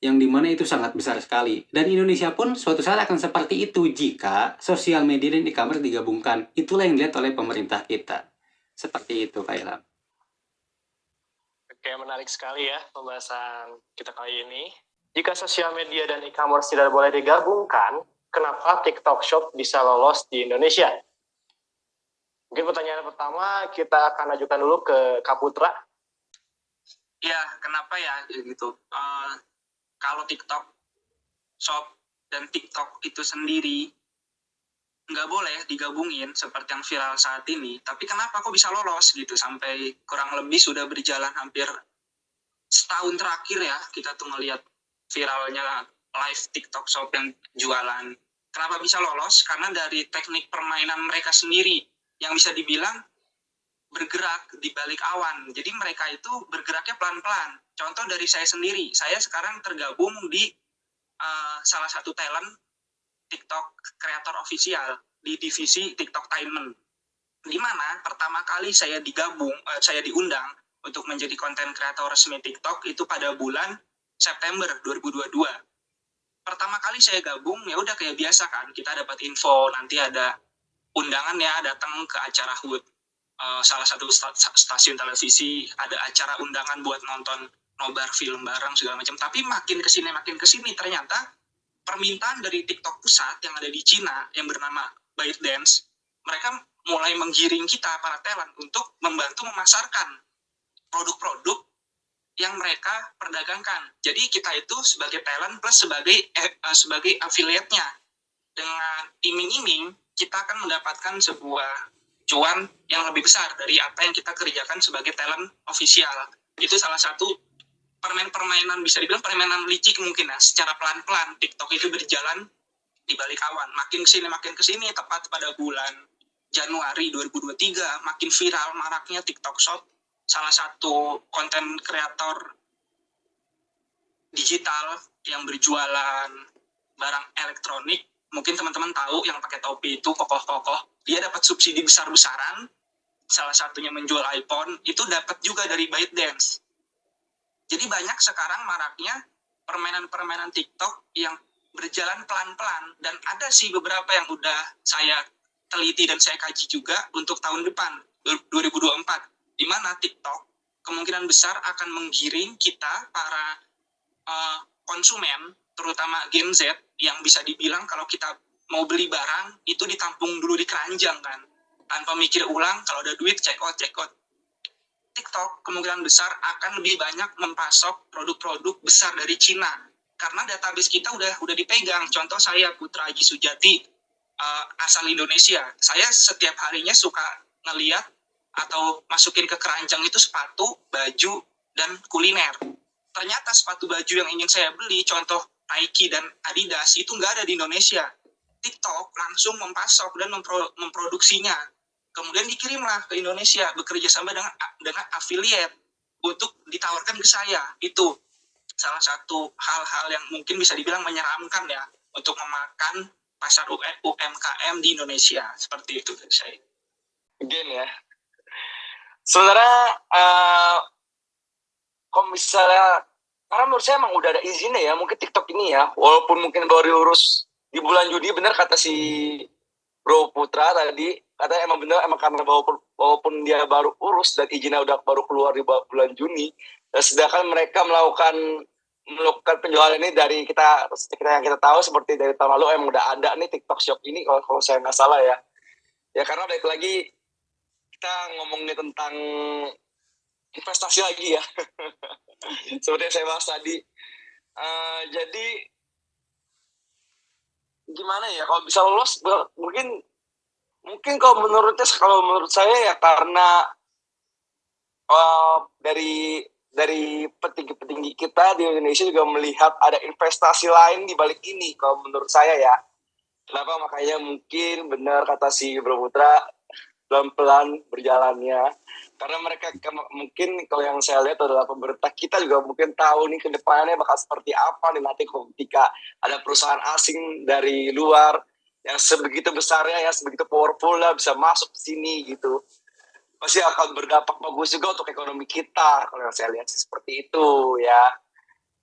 yang dimana itu sangat besar sekali. Dan Indonesia pun suatu saat akan seperti itu jika sosial media dan e-commerce digabungkan. Itulah yang dilihat oleh pemerintah kita. Seperti itu, Kak Ilham. Oke, menarik sekali ya pembahasan kita kali ini. Jika sosial media dan e-commerce tidak boleh digabungkan, kenapa TikTok Shop bisa lolos di Indonesia? Mungkin pertanyaan pertama kita akan ajukan dulu ke Kak Putra. Ya, kenapa ya gitu? Kalau TikTok Shop dan TikTok itu sendiri nggak boleh digabungin seperti yang viral saat ini. Tapi kenapa kok bisa lolos gitu sampai kurang lebih sudah berjalan hampir setahun terakhir ya kita tuh ngelihat viralnya live TikTok Shop yang jualan. Kenapa bisa lolos? Karena dari teknik permainan mereka sendiri yang bisa dibilang bergerak di balik awan. Jadi mereka itu bergeraknya pelan-pelan. Contoh dari saya sendiri, saya sekarang tergabung di salah satu talent TikTok kreator official di divisi TikToktainment. Di mana pertama kali saya diundang untuk menjadi konten kreator resmi TikTok itu pada bulan September 2022. Pertama kali saya gabung ya udah kayak biasa kan, kita dapat info nanti ada undangan ya datang ke acara HUT. Salah satu stasiun televisi ada acara undangan buat nonton nobar film bareng segala macam. Tapi makin kesini ternyata permintaan dari TikTok pusat yang ada di Cina yang bernama ByteDance, mereka mulai menggiring kita para talent untuk membantu memasarkan produk-produk yang mereka perdagangkan. Jadi kita itu sebagai talent plus sebagai affiliate-nya. Dengan iming-iming kita akan mendapatkan sebuah cuan yang lebih besar dari apa yang kita kerjakan sebagai talent official. Itu salah satu permainan bisa dibilang permainan licik mungkin ya. Secara pelan-pelan TikTok itu berjalan di balik awan. Makin kesini tepat pada bulan Januari 2023 makin viral maraknya TikTok Shop, salah satu konten kreator digital yang berjualan barang elektronik. Mungkin teman-teman tahu yang pakai topi itu kokoh-kokoh, dia dapat subsidi besar-besaran, salah satunya menjual iPhone, itu dapat juga dari ByteDance. Jadi banyak sekarang maraknya permainan-permainan TikTok yang berjalan pelan-pelan, dan ada sih beberapa yang udah saya teliti dan saya kaji juga untuk tahun depan, 2024, di mana TikTok kemungkinan besar akan menggiring kita para konsumen, terutama Gen Z, yang bisa dibilang kalau kita mau beli barang itu ditampung dulu di keranjang kan, tanpa mikir ulang, kalau ada duit check out. TikTok kemungkinan besar akan lebih banyak mempasok produk-produk besar dari Cina karena database kita udah dipegang. Contoh saya Putra Haji Sujati, asal Indonesia. Saya setiap harinya suka ngeliat atau masukin ke keranjang itu sepatu, baju, dan kuliner. Ternyata sepatu baju yang ingin saya beli, contoh Nike dan Adidas, itu nggak ada di Indonesia. TikTok langsung mempasok dan memproduksinya. Kemudian dikirimlah ke Indonesia, bekerja sama dengan affiliate untuk ditawarkan ke saya. Itu salah satu hal-hal yang mungkin bisa dibilang menyeramkan ya, untuk memakan pasar UMKM di Indonesia. Seperti itu dari saya. Again ya. Sebenarnya kalau misalnya, karena menurut saya emang udah ada izinnya ya, mungkin TikTok ini ya, walaupun mungkin baru diurus di bulan Juni, benar kata si Bro Putra tadi, katanya emang karena walaupun dia baru urus dan izinnya udah baru keluar di bulan Juni, dan sedangkan mereka melakukan penjualan ini dari yang kita tahu seperti dari tahun lalu emang udah ada nih TikTok Shop ini kalau saya nggak salah ya. Ya karena balik lagi kita ngomongin tentang investasi lagi ya. Seperti yang saya bahas tadi. Jadi gimana ya kalau bisa lolos, mungkin kalau menurut saya ya karena dari petinggi-petinggi kita di Indonesia juga melihat ada investasi lain di balik ini kalau menurut saya ya. Kenapa makanya mungkin benar kata si Bro Putra, pelan-pelan berjalannya. Karena mereka mungkin kalau yang saya lihat adalah pemerintah kita juga mungkin tahu nih kedepannya bakal seperti apa nih nanti ketika ada perusahaan asing dari luar yang sebegitu besarnya, yang sebegitu powerful lah bisa masuk ke sini gitu. Pasti akan berdampak bagus juga untuk ekonomi kita, kalau yang saya lihat sih seperti itu ya.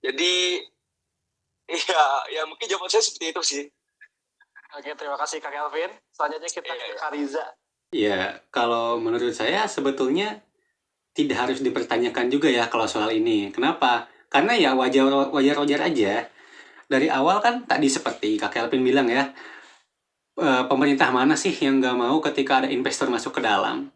Jadi iya, ya mungkin jawaban saya seperti itu sih. Oke, terima kasih Kak Kelvin. Selanjutnya kita ke Kak Riza. Ya, kalau menurut saya sebetulnya tidak harus dipertanyakan juga ya kalau soal ini. Kenapa? Karena ya wajar-wajar aja. Dari awal kan tadi seperti Kak Kelvin bilang ya, pemerintah mana sih yang nggak mau ketika ada investor masuk ke dalam?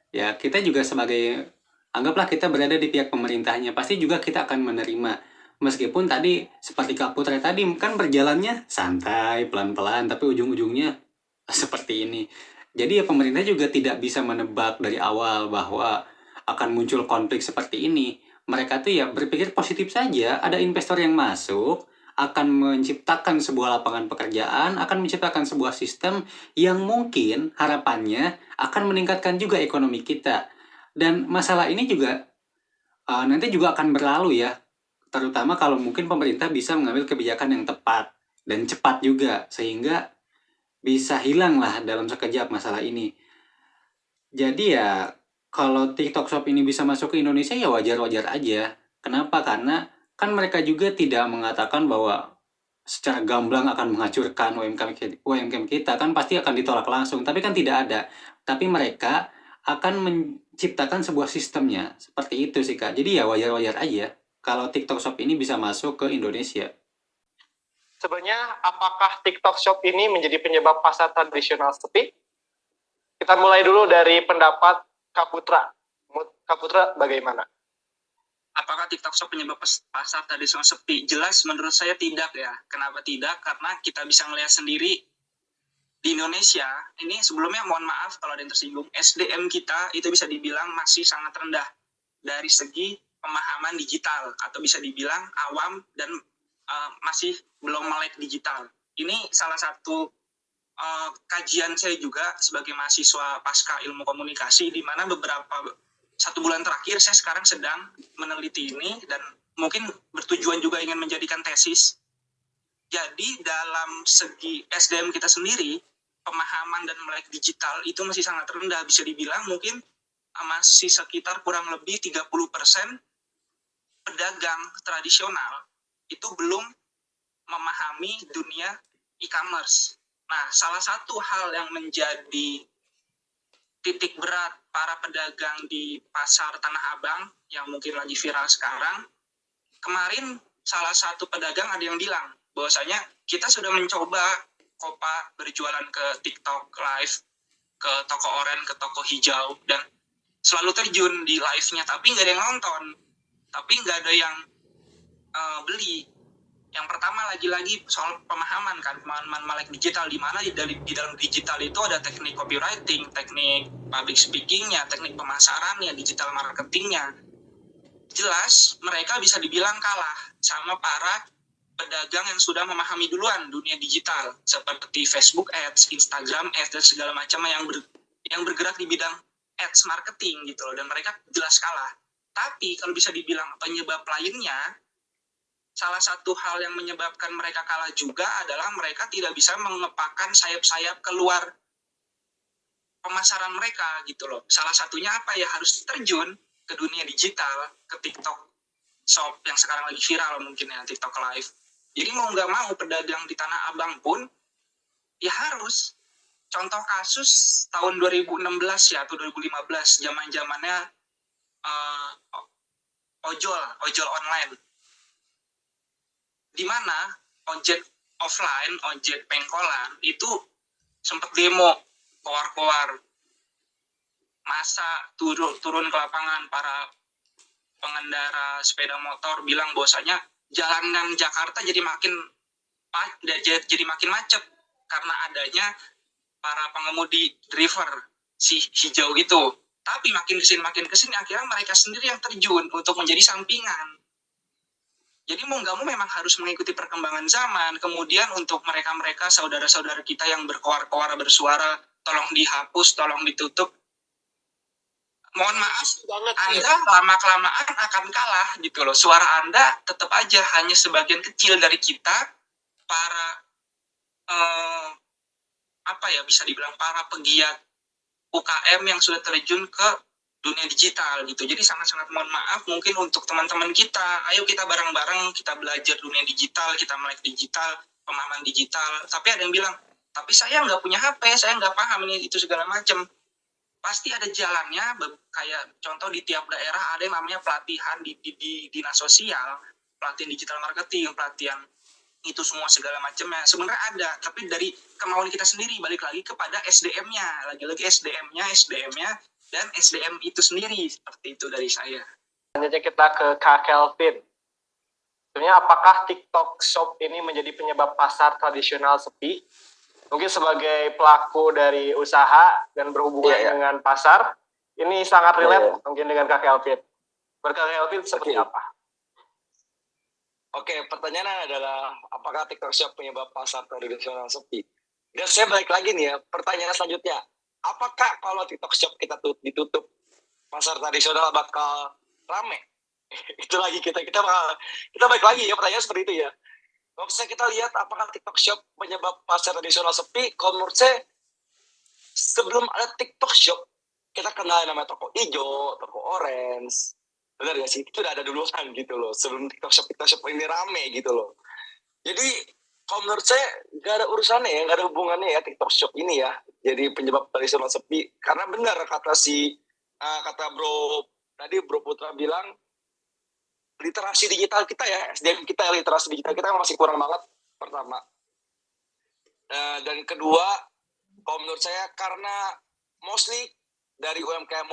Ya, kita juga sebagai, anggaplah kita berada di pihak pemerintahnya, pasti juga kita akan menerima. Meskipun tadi, seperti Kak Putra tadi, kan berjalannya santai, pelan-pelan, tapi ujung-ujungnya seperti ini. Jadi ya pemerintah juga tidak bisa menebak dari awal bahwa akan muncul konflik seperti ini. Mereka tuh ya berpikir positif saja, ada investor yang masuk, akan menciptakan sebuah lapangan pekerjaan, akan menciptakan sebuah sistem yang mungkin harapannya akan meningkatkan juga ekonomi kita. Dan masalah ini juga nanti juga akan berlalu ya, terutama kalau mungkin pemerintah bisa mengambil kebijakan yang tepat dan cepat juga, sehingga bisa hilang lah dalam sekejap masalah ini. Jadi ya, kalau TikTok Shop ini bisa masuk ke Indonesia ya wajar-wajar aja. Kenapa? Karena kan mereka juga tidak mengatakan bahwa secara gamblang akan menghancurkan UMKM kita, kan pasti akan ditolak langsung. Tapi kan tidak ada. Tapi mereka akan menciptakan sebuah sistemnya. Seperti itu sih Kak. Jadi ya wajar-wajar aja kalau TikTok Shop ini bisa masuk ke Indonesia. Sebenarnya apakah TikTok Shop ini menjadi penyebab pasar tradisional sepi? Kita mulai dulu dari pendapat Kak Putra. Kak Putra bagaimana? Apakah TikTok Shop penyebab pasar tradisional sepi? Jelas menurut saya tidak ya. Kenapa tidak? Karena kita bisa melihat sendiri di Indonesia, ini sebelumnya mohon maaf kalau ada yang tersinggung, SDM kita itu bisa dibilang masih sangat rendah dari segi pemahaman digital, atau bisa dibilang awam dan masih belum melek digital. Ini salah satu kajian saya juga sebagai mahasiswa pasca ilmu komunikasi, di mana beberapa 1 bulan terakhir saya sekarang sedang meneliti ini dan mungkin bertujuan juga ingin menjadikan tesis. Jadi dalam segi SDM kita sendiri, pemahaman dan melek digital itu masih sangat rendah. Bisa dibilang mungkin masih sekitar kurang lebih 30% pedagang tradisional itu belum memahami dunia e-commerce. Nah, salah satu hal yang menjadi titik berat para pedagang di pasar Tanah Abang yang mungkin lagi viral sekarang, kemarin salah satu pedagang ada yang bilang bahwasanya kita sudah mencoba Kopa berjualan ke TikTok live, ke toko oren, ke toko hijau, dan selalu terjun di live-nya, tapi nggak ada yang nonton, tapi nggak ada yang beli. Yang pertama lagi-lagi soal pemahaman kan, pemahaman melek digital, di mana di dalam digital itu ada teknik copywriting, teknik public speakingnya, teknik pemasarannya, digital marketingnya. Jelas mereka bisa dibilang kalah sama para pedagang yang sudah memahami duluan dunia digital seperti Facebook Ads, Instagram Ads, dan segala macam yang bergerak di bidang ads marketing gitu loh, dan mereka jelas kalah. Tapi kalau bisa dibilang penyebab lainnya, salah satu hal yang menyebabkan mereka kalah juga adalah mereka tidak bisa mengepakkan sayap-sayap keluar pemasaran mereka gitu loh. Salah satunya apa ya, harus terjun ke dunia digital, ke TikTok Shop yang sekarang lagi viral mungkin ya, TikTok Live. Jadi mau nggak mau pedagang di Tanah Abang pun ya harus. Contoh kasus tahun 2016 ya atau 2015, zaman-zamannya ojol online, di mana ojek offline, ojek pengkolan itu sempat demo, koar-koar, masa turun ke lapangan, para pengendara sepeda motor bilang bahwasanya jalanan Jakarta jadi makin macet karena adanya para pengemudi driver si hijau itu. Tapi makin kesini akhirnya mereka sendiri yang terjun untuk menjadi sampingan. Jadi mau nggak mau memang harus mengikuti perkembangan zaman. Kemudian untuk mereka saudara-saudara kita yang berkoar-koar bersuara, tolong dihapus, tolong ditutup. Mohon maaf, Anda lama-kelamaan akan kalah gitu loh. Suara Anda tetap aja hanya sebagian kecil dari kita, para bisa dibilang para pegiat UKM yang sudah terjun ke dunia digital gitu. Jadi sangat-sangat mohon maaf mungkin untuk teman-teman kita, ayo kita bareng-bareng kita belajar dunia digital, kita melek digital, pemahaman digital. Tapi ada yang bilang, tapi saya nggak punya HP, saya nggak paham ini itu segala macam. Pasti ada jalannya, kayak contoh di tiap daerah ada yang namanya pelatihan di dinas sosial, pelatihan digital marketing, pelatihan itu semua segala macamnya sebenarnya ada, tapi dari kemauan kita sendiri, balik lagi kepada SDM-nya, lagi-lagi SDM-nya dan SDM itu sendiri. Seperti itu dari saya. Selanjutnya kita ke Kak Kelvin. Sebenarnya apakah TikTok Shop ini menjadi penyebab pasar tradisional sepi? Mungkin sebagai pelaku dari usaha dan berhubungan dengan pasar, ini sangat relate mungkin dengan Kak Kelvin. Kak Kelvin seperti apa? Oke, pertanyaannya adalah apakah TikTok Shop penyebab pasar tradisional sepi? Dan saya balik lagi nih ya, pertanyaan selanjutnya. Apakah kalau TikTok Shop kita ditutup, pasar tradisional bakal rame? Itu lagi kita balik lagi ya, pertanyaan seperti itu ya. Kalau misalnya kita lihat apakah TikTok Shop penyebab pasar tradisional sepi, kalau menurut saya sebelum ada TikTok Shop, kita kenal namanya toko hijau, toko orange. Benar gak sih? Itu udah ada duluan gitu loh. Sebelum TikTok Shop ini rame gitu loh. Jadi kalau menurut saya gak ada urusannya ya, gak ada hubungannya ya TikTok Shop ini ya. Jadi penyebab tradisional sepi. Karena benar kata Bro Putra bilang, literasi digital kita ya, SDM kita, literasi digital kita masih kurang banget, pertama. Dan kedua, kalau menurut saya karena mostly dari UMKM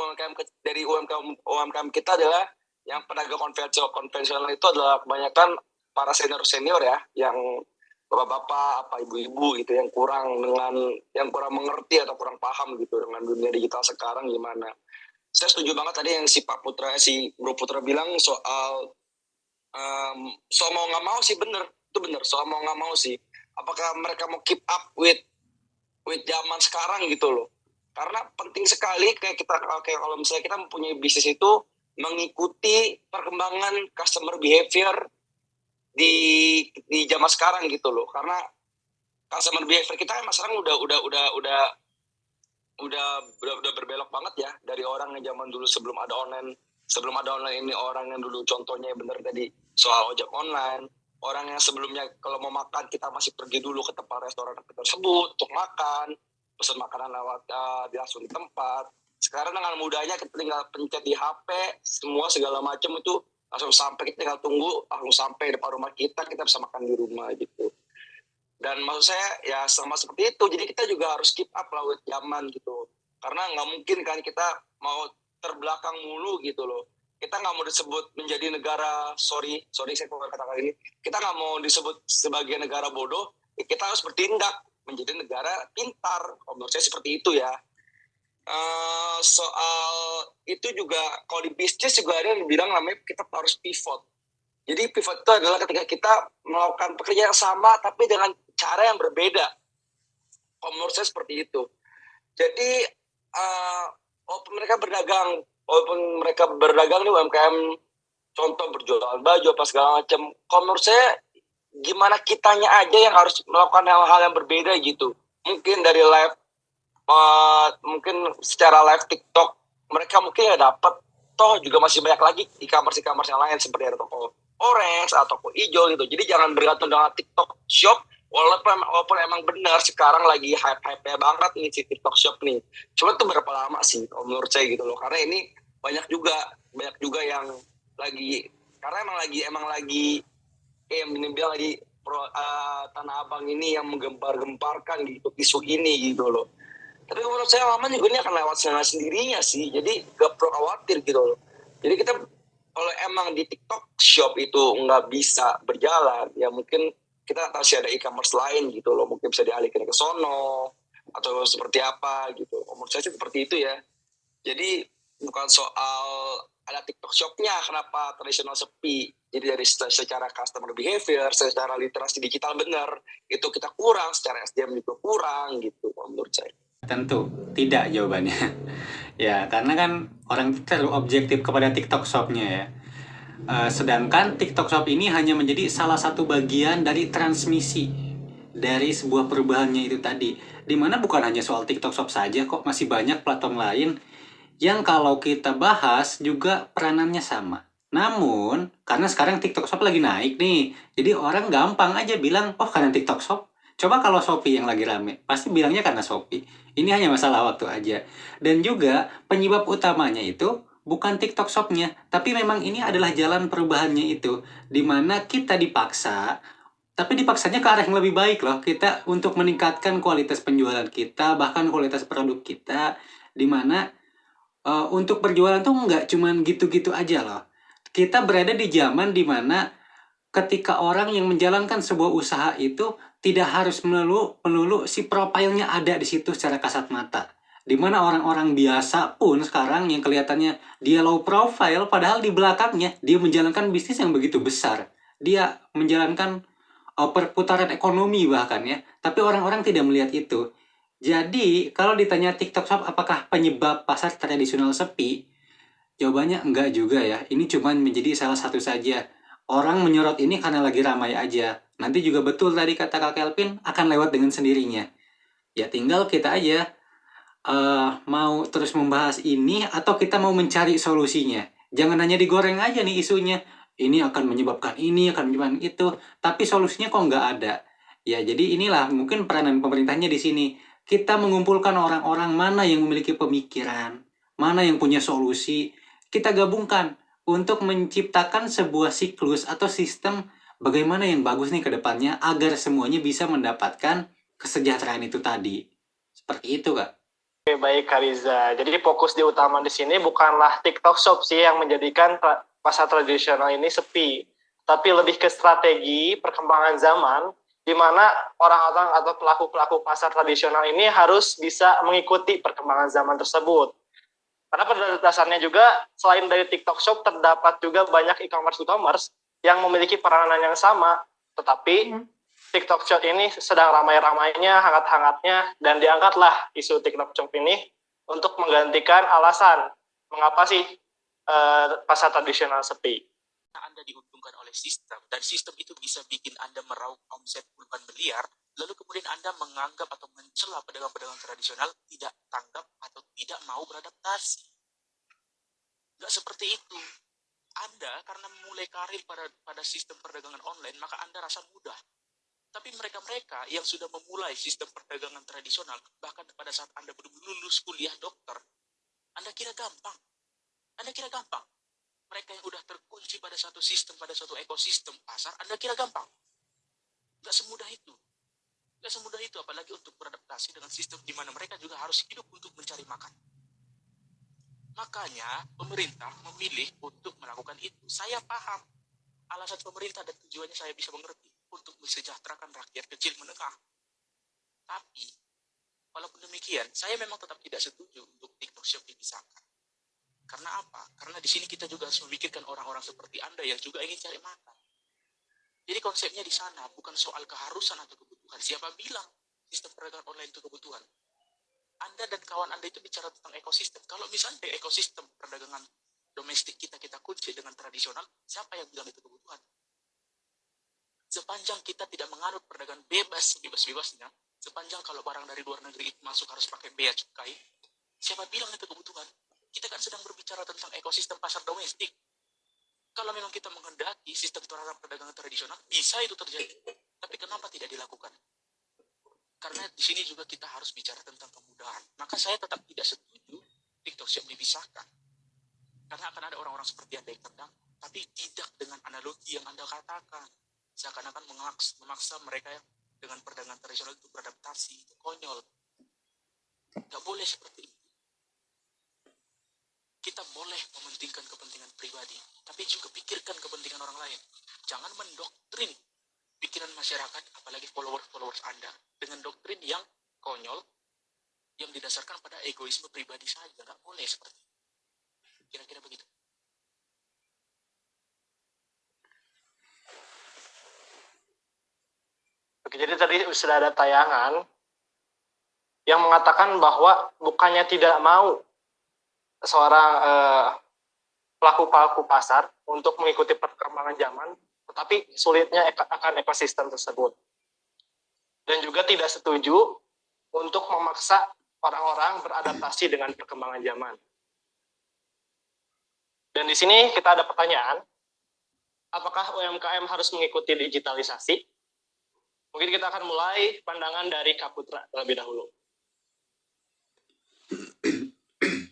kita adalah yang pedagang konvensional itu adalah kebanyakan para senior ya, yang bapak-bapak apa ibu-ibu gitu yang kurang mengerti atau kurang paham gitu dengan dunia digital sekarang gimana. Saya setuju banget tadi yang si Bro Putra bilang soal soal mau nggak mau sih, bener soal mau nggak mau sih. Apakah mereka mau keep up with zaman sekarang gitu loh. Karena penting sekali kayak kalau misalnya kita mempunyai bisnis itu mengikuti perkembangan customer behavior di zaman sekarang gitu loh. Karena customer behavior kita kan sekarang udah berbelok banget ya, dari orang yang zaman dulu sebelum ada online ini, orang yang dulu contohnya bener tadi soal ojek online, orang yang sebelumnya kalau mau makan kita masih pergi dulu ke tempat restoran tersebut untuk makan, pesan makanan lewat langsung di tempat. Sekarang dengan mudahnya kita tinggal pencet di HP, semua segala macam itu langsung sampai, kita tinggal tunggu langsung sampai depan rumah kita bisa makan di rumah gitu. Dan maksud saya ya sama seperti itu, jadi kita juga harus keep up lah with zaman gitu. Karena nggak mungkin kan kita mau terbelakang mulu gitu loh. Kita nggak mau disebut menjadi negara, sorry saya katakan ini, kita nggak mau disebut sebagai negara bodoh, kita harus bertindak menjadi negara pintar. Menurut saya seperti itu ya. Soal itu juga kalau di bisnis juga ada yang bilang namanya kita harus pivot. Jadi pivot itu adalah ketika kita melakukan pekerjaan yang sama tapi dengan cara yang berbeda. Menurut saya seperti itu. Jadi walaupun mereka berdagang di UMKM, contoh berjualan baju apa segala macam, menurut saya gimana kitanya aja yang harus melakukan hal-hal yang berbeda gitu. Mungkin dari live, mungkin secara live TikTok mereka mungkin ya dapat, toh juga masih banyak lagi e-commerce yang lain seperti ada toko orange atau toko hijau gitu. Jadi jangan bergantung dengan TikTok Shop, walaupun emang benar sekarang lagi hype-nya banget nih si TikTok Shop nih. Cuma itu berapa lama sih menurut saya gitu loh. Karena ini banyak juga yang lagi, karena emang lagi bilang lagi Tanah Abang ini yang menggemparkan gitu isu ini gitu loh. Tapi menurut saya lama juga ini akan lewat sendirinya sih. Jadi gak perlu khawatir gitu loh. Jadi kita kalau emang di TikTok Shop itu nggak bisa berjalan, ya mungkin kita masih ada e-commerce lain gitu loh. Mungkin bisa dialihkan ke sono atau seperti apa gitu. Menurut saya sih seperti itu ya. Jadi bukan soal ada TikTok Shop-nya kenapa tradisional sepi. Jadi dari secara customer behavior, secara literasi digital benar, itu kita kurang, secara SDM juga kurang gitu menurut saya. Tentu tidak jawabannya. Ya, karena kan orang itu terlalu objektif kepada TikTok Shop-nya ya. Sedangkan TikTok Shop ini hanya menjadi salah satu bagian dari transmisi dari sebuah perubahannya itu tadi. Dimana bukan hanya soal TikTok Shop saja kok, masih banyak platform lain yang kalau kita bahas juga peranannya sama. Namun, karena sekarang TikTok Shop lagi naik nih, jadi orang gampang aja bilang, oh karena TikTok Shop. Coba kalau Shopee yang lagi rame, pasti bilangnya karena Shopee. Ini hanya masalah waktu aja. Dan juga penyebab utamanya itu bukan TikTok Shop-nya, tapi memang ini adalah jalan perubahannya itu, dimana kita dipaksa, tapi dipaksanya ke arah yang lebih baik loh. Kita untuk meningkatkan kualitas penjualan kita, bahkan kualitas produk kita, dimana untuk berjualan tuh nggak cuman gitu-gitu aja loh. Kita berada di zaman dimana ketika orang yang menjalankan sebuah usaha itu tidak harus melulu si profilnya ada di situ secara kasat mata. Dimana orang-orang biasa pun sekarang yang kelihatannya dia low profile, padahal di belakangnya dia menjalankan bisnis yang begitu besar. Dia menjalankan perputaran ekonomi bahkan ya. Tapi orang-orang tidak melihat itu. Jadi, kalau ditanya TikTok Shop apakah penyebab pasar tradisional sepi? Jawabannya enggak juga ya. Ini cuma menjadi salah satu saja. Orang menyorot ini karena lagi ramai aja. Nanti juga betul tadi kata Kak Kelvin akan lewat dengan sendirinya. Ya tinggal kita aja mau terus membahas ini atau kita mau mencari solusinya. Jangan hanya digoreng aja nih isunya. Ini akan menyebabkan ini, akan menyebabkan itu. Tapi solusinya kok nggak ada. Ya jadi inilah mungkin peranan pemerintahnya di sini. Kita mengumpulkan orang-orang mana yang memiliki pemikiran, mana yang punya solusi. Kita gabungkan untuk menciptakan sebuah siklus atau sistem bagaimana yang bagus nih ke depannya agar semuanya bisa mendapatkan kesejahteraan itu tadi. Seperti itu, Kak. Oke, baik Kak Riza. Jadi fokus di utama di sini bukanlah TikTok Shop sih yang menjadikan pasar tradisional ini sepi, tapi lebih ke strategi perkembangan zaman di mana orang-orang atau pelaku-pelaku pasar tradisional ini harus bisa mengikuti perkembangan zaman tersebut. Karena pada dasarnya juga selain dari TikTok Shop terdapat juga banyak e-commerce yang memiliki peranan yang sama, tetapi TikTok Shop ini sedang ramai-ramainya, hangat-hangatnya, dan diangkatlah isu TikTok Shop ini untuk menggantikan alasan mengapa sih pasar tradisional sepi. Anda diuntungkan oleh sistem, dan sistem itu bisa bikin Anda meraup omset puluhan miliar, lalu kemudian Anda menganggap atau mencela pedagang-pedagang tradisional tidak tanggap atau tidak mau beradaptasi. Nggak seperti itu. Anda karena memulai karir pada sistem perdagangan online, maka Anda rasa mudah. Tapi mereka-mereka yang sudah memulai sistem perdagangan tradisional, bahkan pada saat Anda belum lulus kuliah dokter, Anda kira gampang. Anda kira gampang. Mereka yang udah terkunci pada satu sistem, pada satu ekosistem pasar, Anda kira gampang. Nggak semudah itu. Nggak semudah itu, apalagi untuk beradaptasi dengan sistem di mana mereka juga harus hidup untuk mencari makan. Makanya pemerintah memilih untuk melakukan itu. Saya paham alasan pemerintah dan tujuannya saya bisa mengerti untuk mensejahterakan rakyat kecil menengah. Tapi, walaupun demikian, saya memang tetap tidak setuju untuk TikTok Shop dipisahkan. Karena apa? Karena di sini kita juga harus memikirkan orang-orang seperti Anda yang juga ingin cari makan. Jadi konsepnya di sana bukan soal keharusan atau kebutuhan. Siapa bilang sistem perdagangan online itu kebutuhan? Anda dan kawan Anda itu bicara tentang ekosistem. Kalau misalnya ekosistem perdagangan domestik kita kunci dengan tradisional, siapa yang bilang itu kebutuhan? Sepanjang kita tidak menganut perdagangan bebas-bebasnya, sepanjang kalau barang dari luar negeri itu masuk harus pakai bea cukai, siapa bilang itu kebutuhan? Kita kan sedang berbicara tentang ekosistem pasar domestik. Kalau memang kita menghendaki sistem perdagangan tradisional, bisa itu terjadi. Tapi kenapa tidak dilakukan? Karena di sini juga kita harus bicara tentang kemudahan. Maka saya tetap tidak setuju TikTok Shop dipisahkan. Karena akan ada orang-orang seperti Anda yang terdampak. Tapi tidak dengan analogi yang Anda katakan. Seakan-akan memaksa mereka dengan perdagangan tradisional itu beradaptasi. Itu konyol. Nggak boleh seperti itu. Kita boleh mementingkan kepentingan pribadi, tapi juga pikirkan kepentingan orang lain. Jangan mendoktrin pikiran masyarakat, apalagi followers Anda, dengan doktrin yang konyol, yang didasarkan pada egoisme pribadi saja. Nggak boleh seperti itu. Kira-kira begitu. Oke, jadi tadi sudah ada tayangan yang mengatakan bahwa bukannya tidak mau seorang pelaku-pelaku pasar untuk mengikuti perkembangan zaman, tetapi sulitnya akan ekosistem tersebut. dan juga tidak setuju untuk memaksa orang-orang beradaptasi dengan perkembangan zaman. Dan di sini kita ada pertanyaan, apakah UMKM harus mengikuti digitalisasi? Mungkin kita akan mulai pandangan dari Kak Putra terlebih dahulu.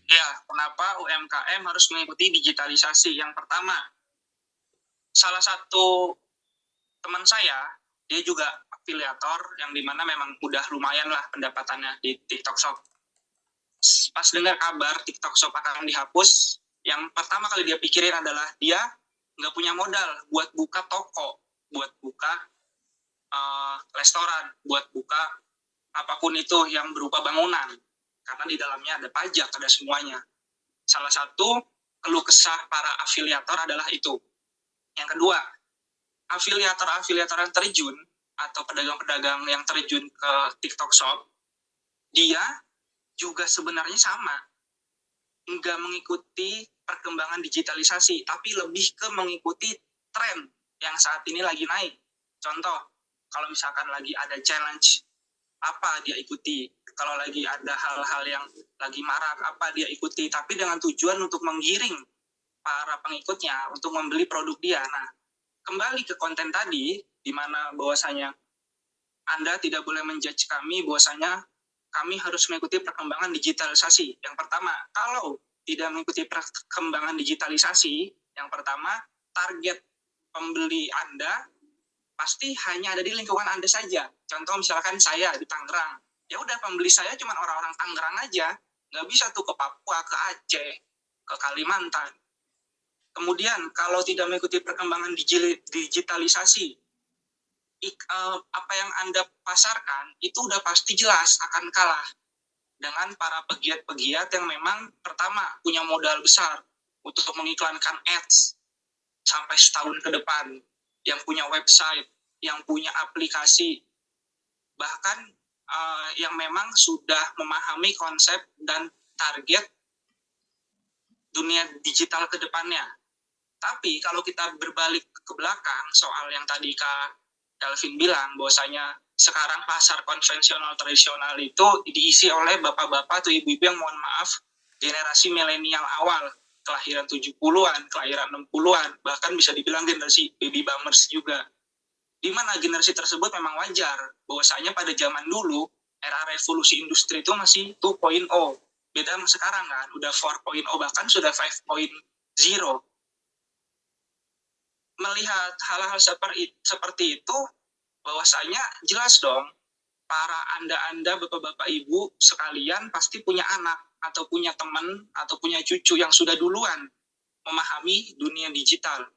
Ya, kenapa UMKM harus mengikuti digitalisasi? Yang pertama, salah satu teman saya, dia juga afiliator yang dimana memang udah lumayan lah pendapatannya di TikTok Shop. Pas dengar kabar TikTok Shop akan dihapus, yang pertama kali dia pikirin adalah dia nggak punya modal buat buka toko, buat buka restoran, buat buka apapun itu yang berupa bangunan. Karena di dalamnya ada pajak, ada semuanya. Salah satu keluh kesah para afiliator adalah itu. Yang kedua, afiliator-afiliator yang terjun atau pedagang-pedagang yang terjun ke TikTok Shop, dia juga sebenarnya sama. Nggak mengikuti perkembangan digitalisasi, tapi lebih ke mengikuti tren yang saat ini lagi naik. Contoh, kalau misalkan lagi ada challenge, apa dia ikuti. Kalau lagi ada hal-hal yang lagi marak, apa dia ikuti. Tapi dengan tujuan untuk menggiring para pengikutnya untuk membeli produk dia. Nah, kembali ke konten tadi, di mana bahwasanya Anda tidak boleh menjudge kami bahwasanya kami harus mengikuti perkembangan digitalisasi. Yang pertama, kalau tidak mengikuti perkembangan digitalisasi, yang pertama, target pembeli Anda pasti hanya ada di lingkungan Anda saja. Contoh misalkan saya di Tangerang, ya udah pembeli saya cuma orang-orang Tangerang aja, nggak bisa tuh ke Papua, ke Aceh, ke Kalimantan. Kemudian kalau tidak mengikuti perkembangan digitalisasi, apa yang Anda pasarkan itu udah pasti jelas akan kalah dengan para pegiat-pegiat yang memang pertama punya modal besar untuk mengiklankan ads sampai setahun ke depan, yang punya website, yang punya aplikasi, bahkan yang memang sudah memahami konsep dan target dunia digital ke depannya. Tapi kalau kita berbalik ke belakang soal yang tadi Kak Kelvin bilang bahwasanya sekarang pasar konvensional tradisional itu diisi oleh bapak-bapak atau ibu-ibu yang mohon maaf generasi milenial awal, kelahiran 70-an, kelahiran 60-an, bahkan bisa dibilang generasi baby boomers juga. Di mana generasi tersebut memang wajar bahwasanya pada zaman dulu era revolusi industri itu masih 2.0. Beda sama sekarang kan, udah 4.0 bahkan sudah 5.0. Melihat hal-hal seperti itu, bahwasanya jelas dong, para Anda bapak-bapak ibu sekalian pasti punya anak, atau punya teman, atau punya cucu yang sudah duluan memahami dunia digital.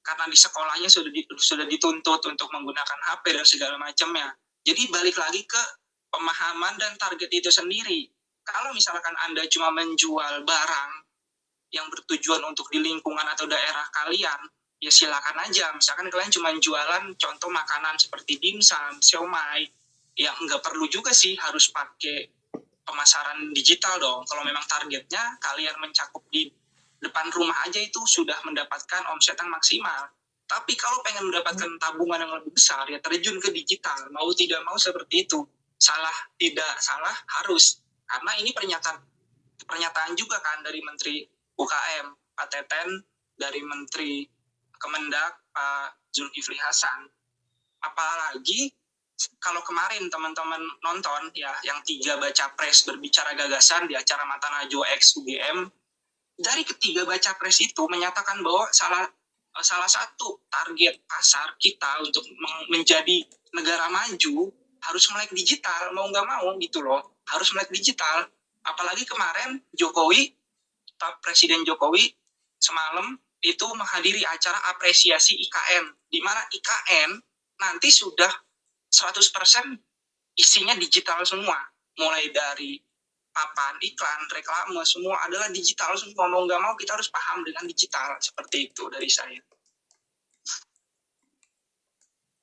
Karena di sekolahnya sudah dituntut untuk menggunakan HP dan segala macamnya. Jadi balik lagi ke pemahaman dan target itu sendiri. Kalau misalkan Anda cuma menjual barang yang bertujuan untuk di lingkungan atau daerah kalian, ya silakan aja. Misalkan kalian cuma jualan contoh makanan seperti dimsum, siomay, ya nggak perlu juga sih harus pakai pemasaran digital dong. Kalau memang targetnya kalian mencakup di depan rumah aja itu sudah mendapatkan omset yang maksimal. Tapi kalau pengen mendapatkan tabungan yang lebih besar, ya terjun ke digital. Mau tidak mau seperti itu. Salah tidak salah harus. Karena ini pernyataan juga kan dari Menteri UKM, Pak Teten, dari Menteri Kemendak, Pak Zulkifli Hasan. Apalagi kalau kemarin teman-teman nonton ya yang 3 baca pres berbicara gagasan di acara Mata Najwa X UGM, dari ketiga baca pres itu menyatakan bahwa salah satu target pasar kita untuk menjadi negara maju harus melek digital, mau nggak mau gitu loh, harus melek digital. Apalagi kemarin Jokowi, Pak Presiden Jokowi semalam itu menghadiri acara apresiasi IKN, di mana IKN nanti sudah 100% isinya digital semua, mulai dari papan, iklan, reklame, semua adalah digital semua. Mau nggak mau kita harus paham dengan digital. Seperti itu dari saya.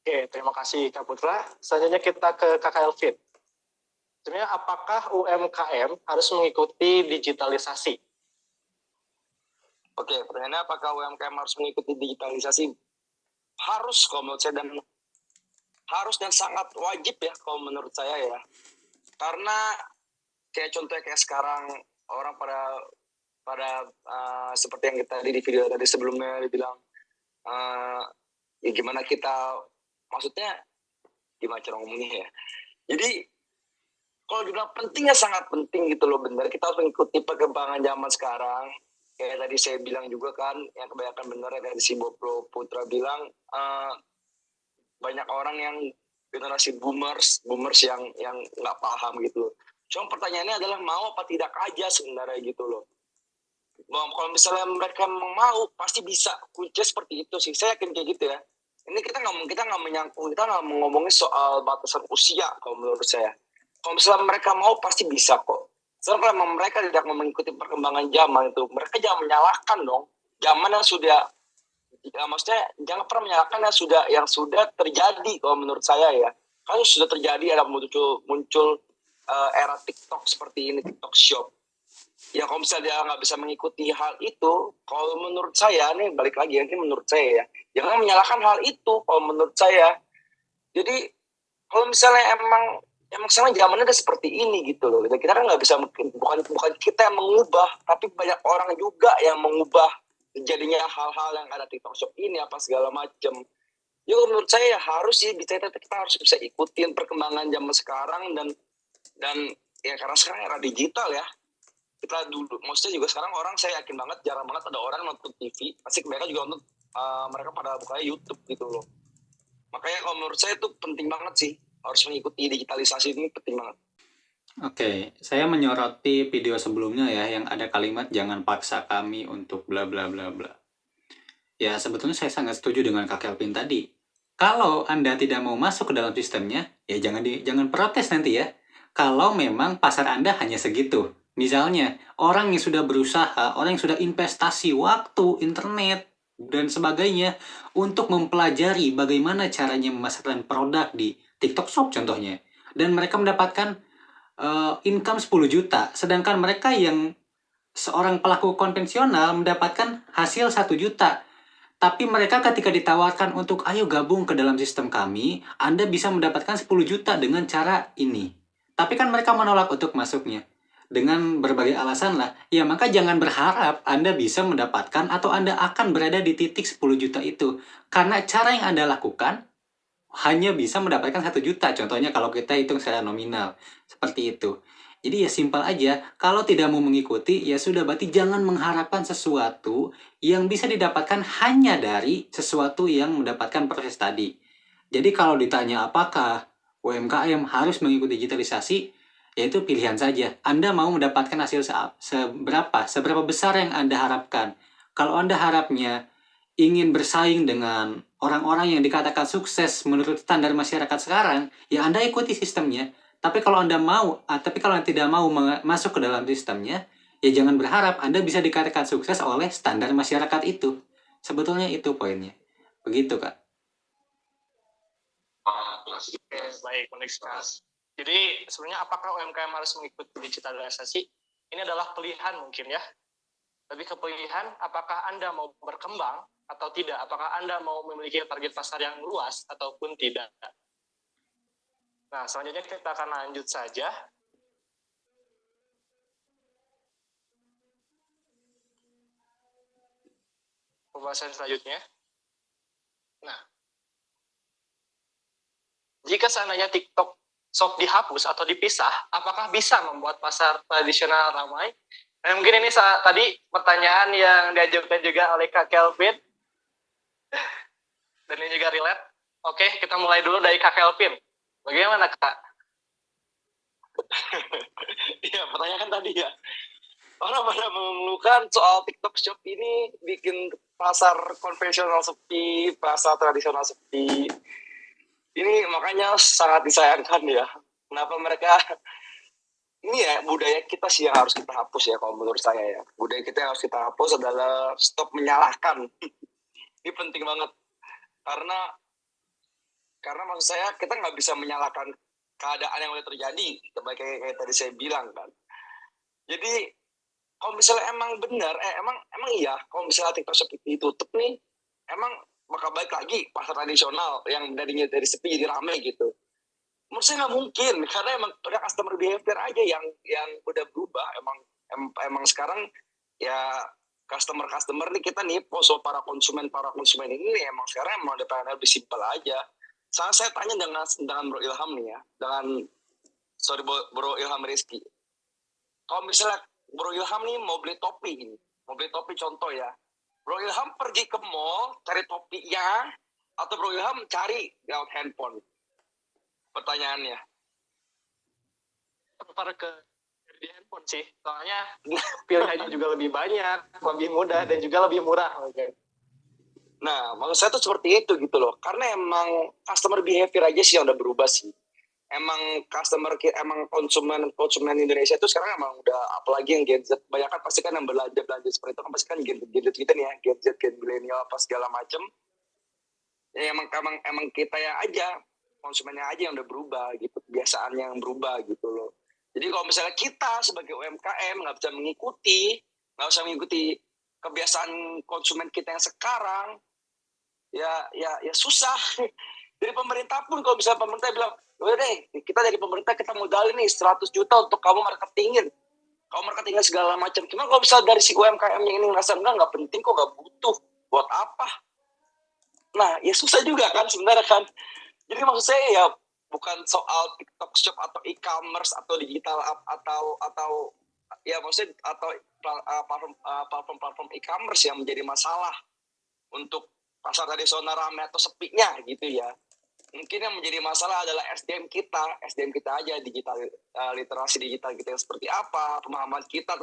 Oke, terima kasih Kak Putra. Selanjutnya kita ke Kak Kelvin. Sebenarnya apakah UMKM harus mengikuti digitalisasi? Oke, pertanyaannya apakah UMKM harus mengikuti digitalisasi? Harus, kalau menurut saya, dan harus dan sangat wajib ya kalau menurut saya ya. Karena kayak contohnya kayak sekarang orang pada seperti yang kita di video tadi sebelumnya dibilang ya gimana kita, maksudnya gimana cara ngomongnya ya. Jadi kalau dibilang pentingnya sangat penting gitu loh, bener kita harus mengikuti perkembangan zaman sekarang. Kayak tadi saya bilang juga kan, yang kebanyakan bener ya, kayak si Bob Putra bilang, banyak orang yang generasi boomers yang nggak paham gitu loh. Cuma pertanyaannya adalah mau apa tidak aja sebenarnya gitu loh. Kalau misalnya mereka mau pasti bisa, kunci seperti itu sih, saya yakin kayak gitu ya. Ini kita nggak menyangkut, kita nggak ngomongin soal batasan usia kalau menurut saya. Kalau misalnya mereka mau pasti bisa kok. Soalnya kalau memang mereka tidak mengikuti perkembangan zaman itu, mereka jangan menyalahkan dong zaman yang sudah, ya maksudnya jangan pernah menyalahkan yang sudah terjadi kalau menurut saya ya. Kalau sudah terjadi ada muncul era TikTok seperti ini, TikTok Shop. Ya kalau misalnya dia nggak bisa mengikuti hal itu, kalau menurut saya nih balik lagi ini menurut saya ya, jangan menyalahkan hal itu kalau menurut saya. Jadi kalau misalnya emang sekarang zamannya udah seperti ini gitu loh, kita kan nggak bisa, bukan kita yang mengubah, tapi banyak orang juga yang mengubah jadinya hal-hal yang ada TikTok Shop ini apa segala macam. Ya menurut saya ya harus sih kita harus bisa ikutin perkembangan zaman sekarang dan ya karena sekarang era digital ya. Kita dulu, maksudnya juga sekarang orang, saya yakin banget jarang banget ada orang nonton TV, pasti mereka juga nonton, mereka pada bukanya YouTube gitu loh. Makanya kalau menurut saya itu penting banget sih, harus mengikuti digitalisasi ini penting banget. Oke, saya menyoroti video sebelumnya ya, yang ada kalimat jangan paksa kami untuk bla bla bla bla. Ya, sebetulnya saya sangat setuju dengan Kak Kelvin tadi. Kalau Anda tidak mau masuk ke dalam sistemnya, ya jangan protes nanti ya. Kalau memang pasar Anda hanya segitu. Misalnya, orang yang sudah berusaha, orang yang sudah investasi waktu, internet, dan sebagainya untuk mempelajari bagaimana caranya memasarkan produk di TikTok Shop contohnya. Dan mereka mendapatkan income 10 juta. Sedangkan mereka yang seorang pelaku konvensional mendapatkan hasil 1 juta. Tapi mereka ketika ditawarkan untuk ayo gabung ke dalam sistem kami, Anda bisa mendapatkan 10 juta dengan cara ini. Tapi kan mereka menolak untuk masuknya. Dengan berbagai alasan lah. Ya maka jangan berharap Anda bisa mendapatkan atau Anda akan berada di titik 10 juta itu. Karena cara yang Anda lakukan hanya bisa mendapatkan 1 juta. Contohnya kalau kita hitung secara nominal. Seperti itu. Jadi ya simpel aja, kalau tidak mau mengikuti, ya sudah berarti jangan mengharapkan sesuatu yang bisa didapatkan hanya dari sesuatu yang mendapatkan proses tadi. Jadi kalau ditanya apakah UMKM harus mengikuti digitalisasi, ya itu pilihan saja. Anda mau mendapatkan hasil seberapa besar yang Anda harapkan. Kalau Anda harapnya ingin bersaing dengan orang-orang yang dikatakan sukses menurut standar masyarakat sekarang, ya Anda ikuti sistemnya. Tapi kalau Anda tidak mau masuk ke dalam sistemnya, ya jangan berharap Anda bisa dikatakan sukses oleh standar masyarakat itu. Sebetulnya itu poinnya. Begitu, Kak. Oke, baik, menarik sekali. Jadi sebenarnya apakah UMKM harus mengikuti digitalisasi? Ini adalah pilihan mungkin ya. Lebih ke pilihan, apakah Anda mau berkembang atau tidak? Apakah Anda mau memiliki target pasar yang luas ataupun tidak? Nah, selanjutnya kita akan lanjut saja. Pembahasan selanjutnya. Nah, jika seandainya TikTok Shop dihapus atau dipisah, apakah bisa membuat pasar tradisional ramai? Nah, mungkin ini tadi pertanyaan yang diajukan juga oleh Kak Kelvin. Dan ini juga relate. Oke, kita mulai dulu dari Kak Kelvin. Bagaimana, Kak? Iya, pertanyaan tadi ya. Orang pada mengeluhkan soal TikTok Shop ini bikin pasar konvensional sepi, pasar tradisional sepi. Ini makanya sangat disayangkan ya. Kenapa mereka, ini ya budaya kita sih yang harus kita hapus ya kalau menurut saya ya. Budaya kita yang harus kita hapus adalah stop menyalahkan. Ini penting banget. Karena maksud saya kita nggak bisa menyalahkan keadaan yang udah terjadi. Kayak tadi saya bilang kan. Jadi kalau misalnya emang benar, emang iya kalau misalnya TikTok Shop ditutup nih, emang bakal balik lagi pasar tradisional yang dari sepi jadi rame gitu. Menurut saya nggak mungkin, karena emang udah customer behavior aja yang udah berubah. Emang sekarang ya customer nih kita nih poso para konsumen ini emang sekarang emang udah pengen lebih simpel aja. Saya tanya dengan Bro Ilham nih ya, Bro Ilham Rizky. Kalau misalnya Bro Ilham nih mau beli topi contoh ya, Bro Ilham pergi ke mall cari topinya atau Bro Ilham cari lewat handphone? Pertanyaannya. Terpar ke di handphone sih, soalnya pilihannya juga lebih banyak, lebih mudah dan juga lebih murah. Nah, maksud saya tuh seperti itu gitu loh, karena emang customer behavior aja sih yang udah berubah sih. Emang konsumen Indonesia itu sekarang emang udah, apalagi yang Gen Z, banyak kan pasti kan yang belanja seperti itu kan pasti kan Gen Z kita nih ya, Gen Z, Gen milenial apa segala macem. Ya emang kita ya aja, konsumennya aja yang udah berubah gitu, kebiasaannya yang berubah gitu loh. Jadi kalau misalnya kita sebagai UMKM nggak bisa mengikuti kebiasaan konsumen kita yang sekarang, ya susah. Dari pemerintah pun kalau misalnya pemerintah bilang, udah deh, kita dari pemerintah kita modalin nih 100 juta untuk kamu marketingin segala macam. Cuma kalau bisa dari si UMKM-nya ini ngerasa nggak penting kok, nggak butuh, buat apa? Nah, ya susah juga kan sebenarnya kan. Jadi maksud saya ya bukan soal TikTok Shop atau e-commerce atau digital atau ya maksudnya atau platform e-commerce yang menjadi masalah untuk pasar tradisional ramai atau sepinya gitu ya. Mungkin yang menjadi masalah adalah SDM kita aja, literasi digital kita yang seperti apa, pemahaman kita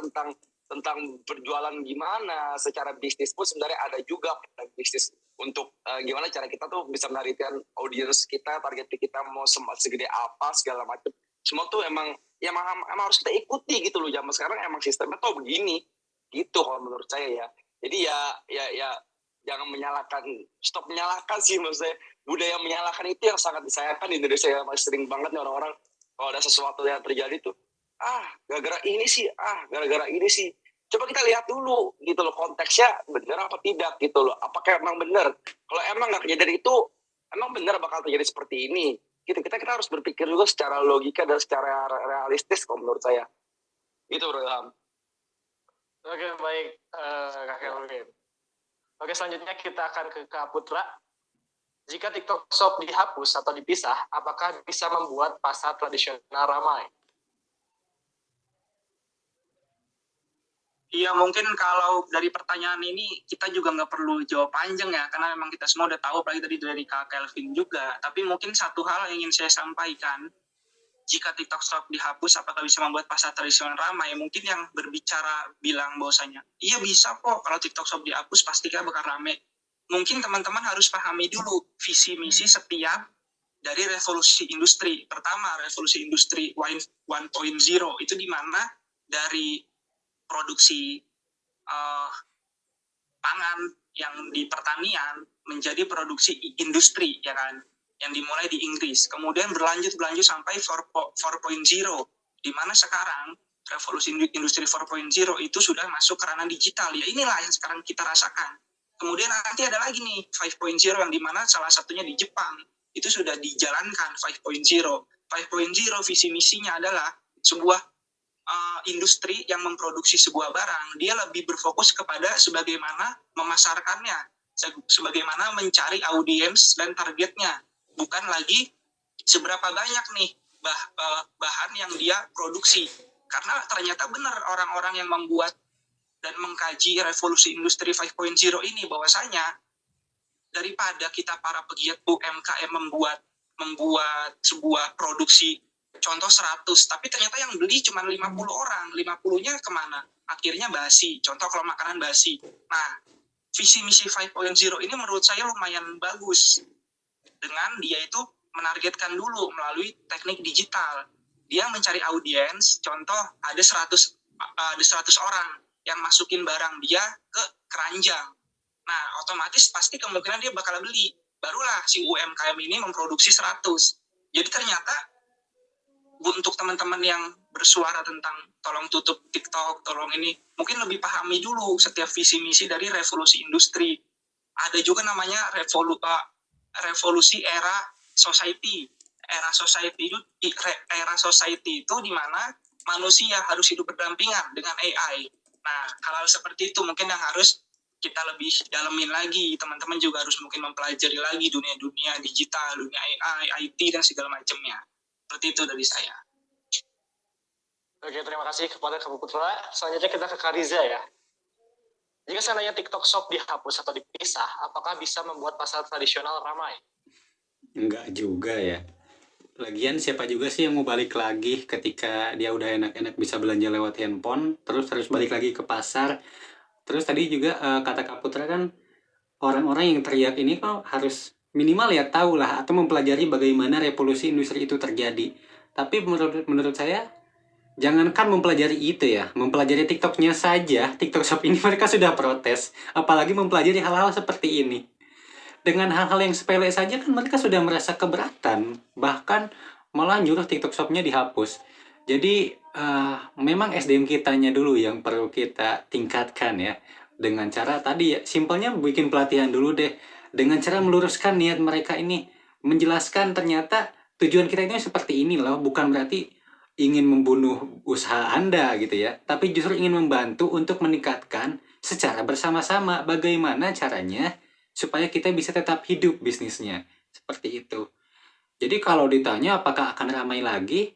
tentang berjualan gimana, secara bisnis pun sebenarnya ada juga bisnis untuk gimana cara kita tuh bisa menarikkan audiens kita, target kita mau segede apa segala macam. Semua tuh emang harus kita ikuti gitu loh. Zaman sekarang emang sistemnya tuh begini gitu kalau menurut saya ya. Jadi ya jangan stop menyalahkan sih, maksudnya budaya menyalahkan itu yang sangat disayangkan di Indonesia ya. Masih sering banget nih orang-orang kalau ada sesuatu yang terjadi tuh, gara-gara ini sih. Coba kita lihat dulu gitu loh, konteksnya benar apa tidak gitu loh. Apakah emang benar? Kalau emang nggak kejadian itu, emang benar bakal terjadi seperti ini. Gitu, kita harus berpikir juga secara logika dan secara realistis kalau menurut saya. Gitu Bro Ilham. Oke, baik, Kak Kelvin. Oke, selanjutnya kita akan ke Kak Putra. Jika TikTok Shop dihapus atau dipisah, apakah bisa membuat pasar tradisional ramai? Iya, mungkin kalau dari pertanyaan ini kita juga nggak perlu jawab panjang ya, karena memang kita semua udah tahu, apalagi tadi dari Kak Kelvin juga. Tapi mungkin satu hal yang ingin saya sampaikan, jika TikTok Shop dihapus, apakah bisa membuat pasar tradisional ramai? Mungkin yang berbicara bilang bahwasanya, iya bisa kok, kalau TikTok Shop dihapus pasti kan bakal ramai. Mungkin teman-teman harus pahami dulu visi misi setiap dari revolusi industri. Pertama, revolusi industri 1.0 itu di mana dari produksi pangan yang di pertanian menjadi produksi industri, ya kan, yang dimulai di Inggris, kemudian berlanjut sampai 4.0, di mana sekarang revolusi industri 4.0 itu sudah masuk ke ranah digital. Ya inilah yang sekarang kita rasakan. Kemudian nanti ada lagi nih 5.0, yang dimana salah satunya di Jepang itu sudah dijalankan 5.0. 5.0 visi misinya adalah sebuah industri yang memproduksi sebuah barang, dia lebih berfokus kepada sebagaimana memasarkannya, sebagaimana mencari audiens dan targetnya, bukan lagi seberapa banyak nih bahan yang dia produksi. Karena ternyata benar orang-orang yang membuat dan mengkaji revolusi industri 5.0 ini bahwasanya daripada kita para pegiat UMKM membuat sebuah produksi contoh 100, tapi ternyata yang beli cuma 50 orang, 50-nya kemana? Akhirnya basi, contoh kalau makanan basi. Nah, visi misi 5.0 ini menurut saya lumayan bagus, dengan dia itu menargetkan dulu melalui teknik digital. Dia mencari audiens, contoh ada 100 orang yang masukin barang dia ke keranjang. Nah, otomatis pasti kemungkinan dia bakal beli. Barulah si UMKM ini memproduksi 100. Jadi ternyata untuk teman-teman yang bersuara tentang tolong tutup TikTok, tolong ini, mungkin lebih pahami dulu setiap visi misi dari revolusi industri. ada juga namanya revolusi era society. Era society itu di mana manusia harus hidup berdampingan dengan AI. Nah, hal-hal seperti itu mungkin yang harus kita lebih dalemin lagi. Teman-teman juga harus mungkin mempelajari lagi dunia digital, dunia AI, IT, dan segala macamnya. Seperti itu dari saya. Oke, terima kasih kepada Kak Putra. Selanjutnya kita ke Kak Riza ya. Jika seandainya TikTok Shop dihapus atau dipisah, apakah bisa membuat pasar tradisional ramai? Enggak juga ya. Lagian siapa juga sih yang mau balik lagi ketika dia udah enak-enak bisa belanja lewat handphone, terus harus balik lagi ke pasar. Terus tadi juga kata Kak Putra kan orang-orang yang teriak ini kok harus minimal ya tahu lah atau mempelajari bagaimana revolusi industri itu terjadi. Tapi menurut saya jangankan mempelajari itu ya, mempelajari TikToknya saja, TikTok Shop ini mereka sudah protes, apalagi mempelajari hal-hal seperti ini. Dengan hal-hal yang sepele saja kan mereka sudah merasa keberatan, bahkan malah nyuruh TikTok Shop-nya dihapus. Jadi memang SDM kitanya dulu yang perlu kita tingkatkan ya. Dengan cara tadi ya, simpelnya bikin pelatihan dulu deh. Dengan cara meluruskan niat mereka ini. Menjelaskan ternyata tujuan kita ini seperti ini loh, bukan berarti ingin membunuh usaha Anda gitu ya. Tapi justru ingin membantu untuk meningkatkan secara bersama-sama bagaimana caranya supaya kita bisa tetap hidup bisnisnya. Seperti itu. Jadi kalau ditanya apakah akan ramai lagi,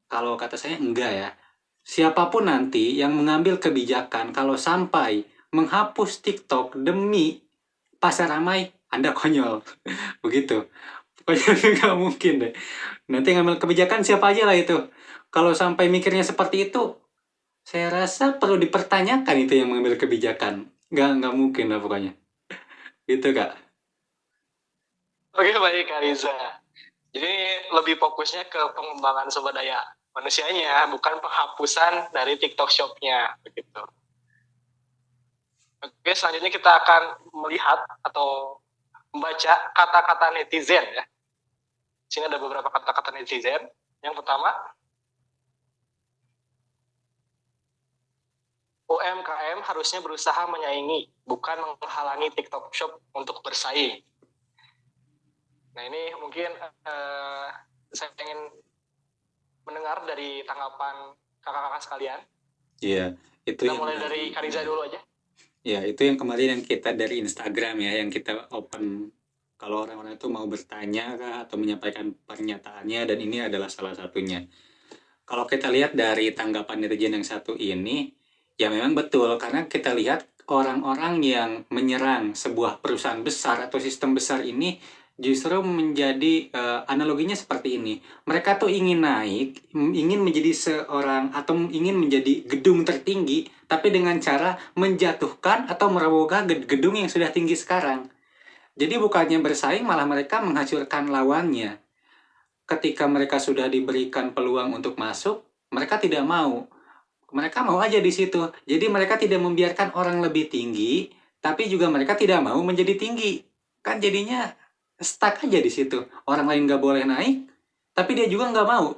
kalau kata saya enggak ya. Siapapun nanti yang mengambil kebijakan kalau sampai menghapus TikTok demi pasar ramai, Anda konyol. Begitu. Pokoknya nggak mungkin deh. Nanti ngambil kebijakan siapa aja lah itu. Kalau sampai mikirnya seperti itu, saya rasa perlu dipertanyakan itu yang mengambil kebijakan. Nggak mungkin lah pokoknya. Gitu, Kak. Oke, baik Kak Riza. Jadi lebih fokusnya ke pengembangan sumber daya manusianya, bukan penghapusan dari TikTok Shop-nya, begitu. Oke, selanjutnya kita akan melihat atau membaca kata-kata netizen ya. Di sini ada beberapa kata-kata netizen. Yang pertama, UMKM harusnya berusaha menyaingi, bukan menghalangi TikTok Shop untuk bersaing. Nah, ini mungkin saya ingin mendengar dari tanggapan kakak-kakak sekalian. Iya, itu Kita yang mulai dari Kak Riza dulu aja. Ya, itu yang kemarin yang kita dari Instagram ya, yang kita open kalau orang-orang itu mau bertanya kah, atau menyampaikan pernyataannya, dan ini adalah salah satunya. Kalau kita lihat dari tanggapan netizen yang satu ini, ya memang betul, karena kita lihat orang-orang yang menyerang sebuah perusahaan besar atau sistem besar ini justru menjadi analoginya seperti ini. Mereka tuh ingin naik, ingin menjadi seorang atau ingin menjadi gedung tertinggi, tapi dengan cara menjatuhkan atau merobohkan gedung yang sudah tinggi sekarang. Jadi bukannya bersaing, malah mereka menghancurkan lawannya. Ketika mereka sudah diberikan peluang untuk masuk, mereka tidak mau. Mereka mau aja di situ. Jadi mereka tidak membiarkan orang lebih tinggi, tapi juga mereka tidak mau menjadi tinggi. Kan jadinya stuck aja di situ. Orang lain nggak boleh naik, tapi dia juga nggak mau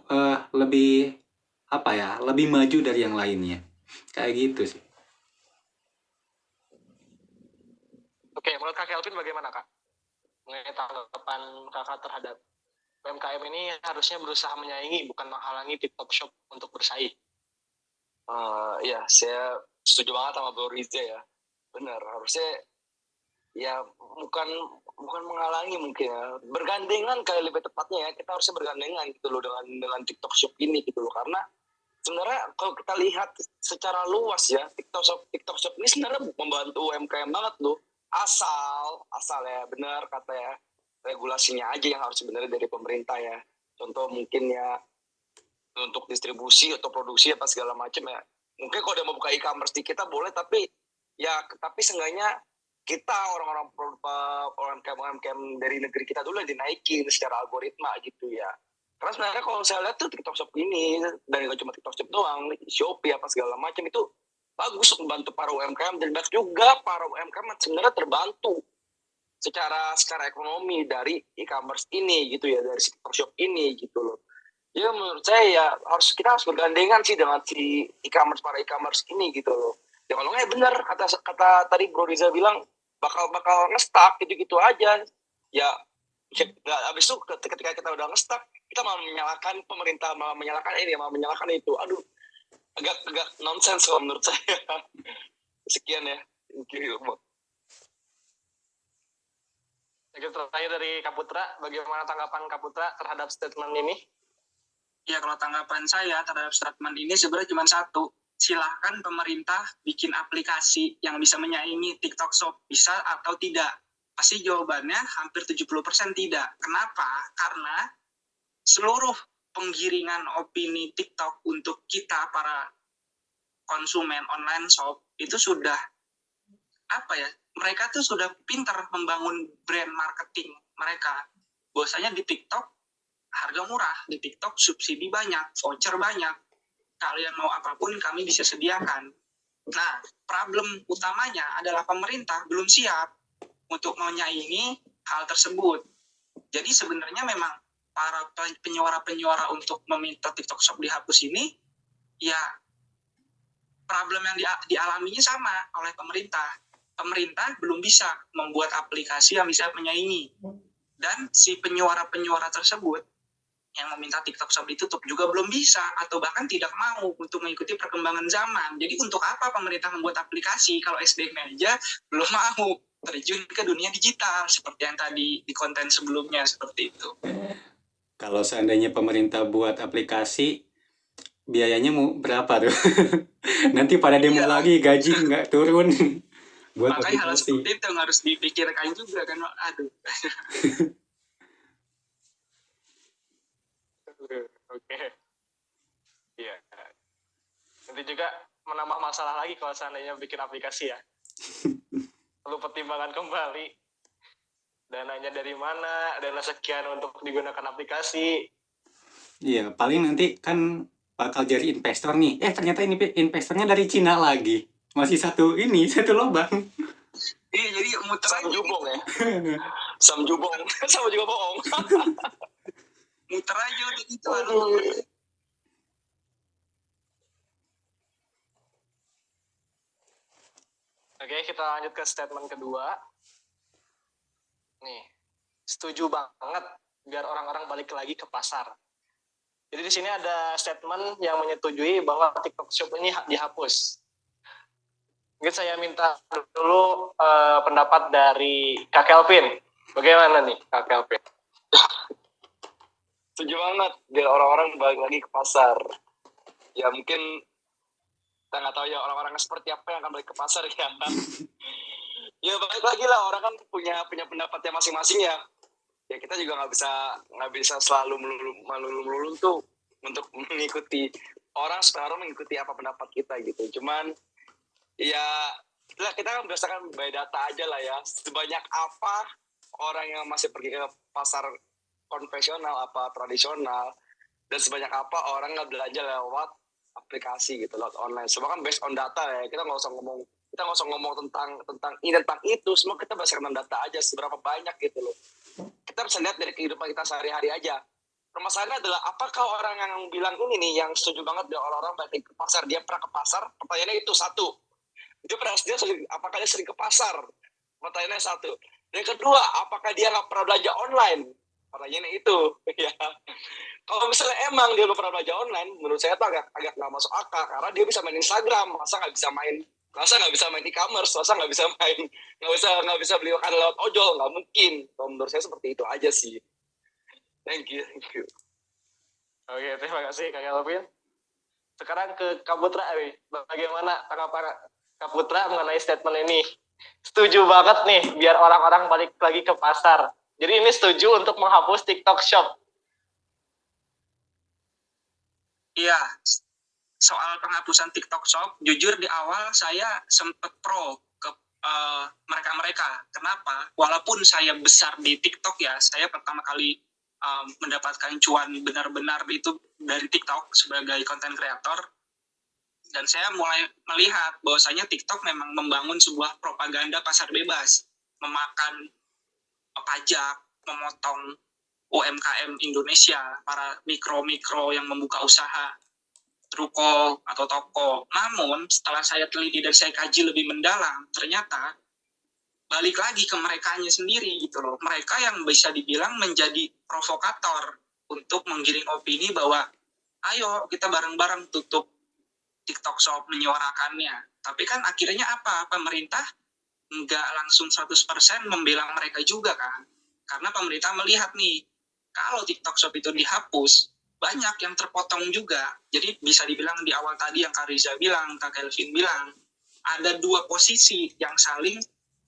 lebih lebih maju dari yang lainnya. Kayak gitu sih. Oke, menurut Kak Kelvin bagaimana Kak? Mengenai tanggapan kakak terhadap UMKM ini harusnya berusaha menyaingi, bukan menghalangi TikTok Shop untuk bersaing. Ya, saya setuju banget sama Bro Riza ya. Benar, harusnya ya bukan menghalangi mungkin ya. Bergandengan kali lebih tepatnya ya. Kita harusnya bergandengan gitu loh dengan TikTok Shop ini gitu loh, karena sebenarnya kalau kita lihat secara luas ya, TikTok Shop ini sebenarnya membantu UMKM banget loh. Asal ya, benar kata ya, regulasinya aja yang harus sebenarnya dari pemerintah ya. Contoh mungkin ya untuk distribusi atau produksi apa segala macam ya. Mungkin kalau dia mau buka e-commerce di kita boleh, tapi seenggaknya kita orang-orang UMKM dari negeri kita dulu yang dinaikin secara algoritma gitu ya. Karena sebenarnya kalau saya lihat tuh TikTok Shop ini, dan gak cuma TikTok Shop doang, Shopee apa segala macam itu bagus membantu para UMKM, dan banyak juga para UMKM sebenarnya terbantu secara ekonomi dari e-commerce ini gitu ya, dari TikTok Shop ini gitu loh. Ya menurut saya ya kita harus bergandengan sih dengan para e-commerce ini gitu loh. Ya kalau nggak benar kata tadi Bro Riza bilang, bakal nge-stuck gitu-gitu aja. Ya, habis itu ketika kita udah nge-stuck, kita malah menyalahkan pemerintah, malah menyalahkan ini, malah menyalahkan itu. Aduh, agak nonsens kalau menurut saya. Sekian ya. Oke, terakhir dari Kaputra, bagaimana tanggapan Kaputra terhadap statement ini? Ya, kalau tanggapan saya terhadap statement ini sebenarnya cuma satu. Silahkan pemerintah bikin aplikasi yang bisa menyaingi TikTok Shop. Bisa atau tidak? Pasti jawabannya hampir 70% tidak. Kenapa? Karena seluruh penggiringan opini TikTok untuk kita para konsumen online shop itu sudah mereka tuh sudah pintar membangun brand marketing mereka. Bahwasanya di TikTok harga murah, di TikTok subsidi banyak, voucher banyak. Kalian mau apapun kami bisa sediakan. Nah, problem utamanya adalah pemerintah belum siap untuk menyaingi hal tersebut. Jadi sebenarnya memang para penyuara-penyuara untuk meminta TikTok Shop dihapus ini, ya problem yang dialaminya sama oleh pemerintah. Pemerintah belum bisa membuat aplikasi yang bisa menyaingi. Dan si penyuara-penyuara tersebut yang meminta TikTok Shop ditutup juga belum bisa atau bahkan tidak mau untuk mengikuti perkembangan zaman. Jadi untuk apa pemerintah membuat aplikasi kalau SDM aja belum mau terjun ke dunia digital seperti yang tadi di konten sebelumnya seperti itu. Kalau seandainya pemerintah buat aplikasi, biayanya mau berapa tuh? Nanti pada demo lagi, gaji nggak turun. Buat Makanya hal aplikasi. seperti itu yang harus dipikirkan juga kan. Aduh. Oke. Iya. Nanti juga menambah masalah lagi kalau seandainya bikin aplikasi ya. Perlu pertimbangan kembali. Dananya dari mana, dana sekian untuk digunakan aplikasi. Iya, paling nanti kan bakal jadi investor nih. Ternyata ini investornya dari Cina lagi. Masih satu lubang. Iya, jadi muter Sam aja Jubong gitu. ya. Sam Jubong. Sama juga bohong. Muter aja udah gitu. Oke, kita lanjut ke statement kedua. Nih, setuju banget biar orang-orang balik lagi ke pasar. Jadi di sini ada statement yang menyetujui bahwa TikTok Shop ini dihapus. Mungkin saya minta dulu pendapat dari Kak Kelvin. Bagaimana nih Kak Kelvin? Setuju banget biar orang-orang balik lagi ke pasar. Ya mungkin kita nggak tahu ya orang-orang seperti apa yang akan balik ke pasar ya. Ya balik lagi lah, orang kan punya pendapatnya masing-masing ya. Ya kita juga nggak bisa selalu melulu tuh untuk mengikuti orang, supaya orang mengikuti apa pendapat kita gitu. Cuman ya kita kan berdasarkan by data aja lah ya. Sebanyak apa orang yang masih pergi ke pasar konvensional apa tradisional, dan sebanyak apa orang nggak belanja lewat aplikasi gitu, lewat online. Semua kan based on data ya. Kita nggak usah ngomong tentang ini tentang itu. Semua kita berdasarkan data aja, seberapa banyak gitu loh. Kita bisa lihat dari kehidupan kita sehari-hari aja. Permasalahannya adalah apakah orang yang bilang ini nih, yang setuju banget dengan orang-orang balik ke pasar, dia pernah ke pasar? Pertanyaannya itu satu. Apakah dia sering ke pasar? Pertanyaannya satu. Yang kedua, apakah dia nggak pernah belanja online? Pertanyaannya itu. Ya. Kalau misalnya emang dia belum pernah belanja online, menurut saya itu agak nggak masuk akal, karena dia bisa main Instagram, masa nggak bisa main e-commerce, masa nggak bisa beli makanan lewat ojol, nggak mungkin. Kalau menurut saya seperti itu aja sih. Thank you. Oke, terima kasih Kak Kelvin. Sekarang ke Kaputra, bagaimana tanggapan Kaputra mengenai statement ini? Setuju banget nih biar orang-orang balik lagi ke pasar. Jadi ini setuju untuk menghapus TikTok Shop. Iya, soal penghapusan TikTok Shop, jujur di awal saya sempat pro ke mereka-mereka. Kenapa? Walaupun saya besar di TikTok ya, saya pertama kali mendapatkan cuan benar-benar itu dari TikTok sebagai content creator. Dan saya mulai melihat bahwasanya TikTok memang membangun sebuah propaganda pasar bebas, memakan pajak, memotong UMKM Indonesia, para mikro-mikro yang membuka usaha, ruko atau toko. Namun setelah saya teliti dan saya kaji lebih mendalam, ternyata balik lagi ke merekanya sendiri gitu loh. Mereka yang bisa dibilang menjadi provokator untuk menggiring opini bahwa ayo kita bareng-bareng tutup TikTok Shop, menyuarakannya. Tapi kan akhirnya apa? Pemerintah nggak langsung 100% membela mereka juga kan. Karena pemerintah melihat nih, kalau TikTok Shop itu dihapus, banyak yang terpotong juga. Jadi bisa dibilang di awal tadi yang Kak Riza bilang, Kak Kelvin bilang, ada dua posisi yang saling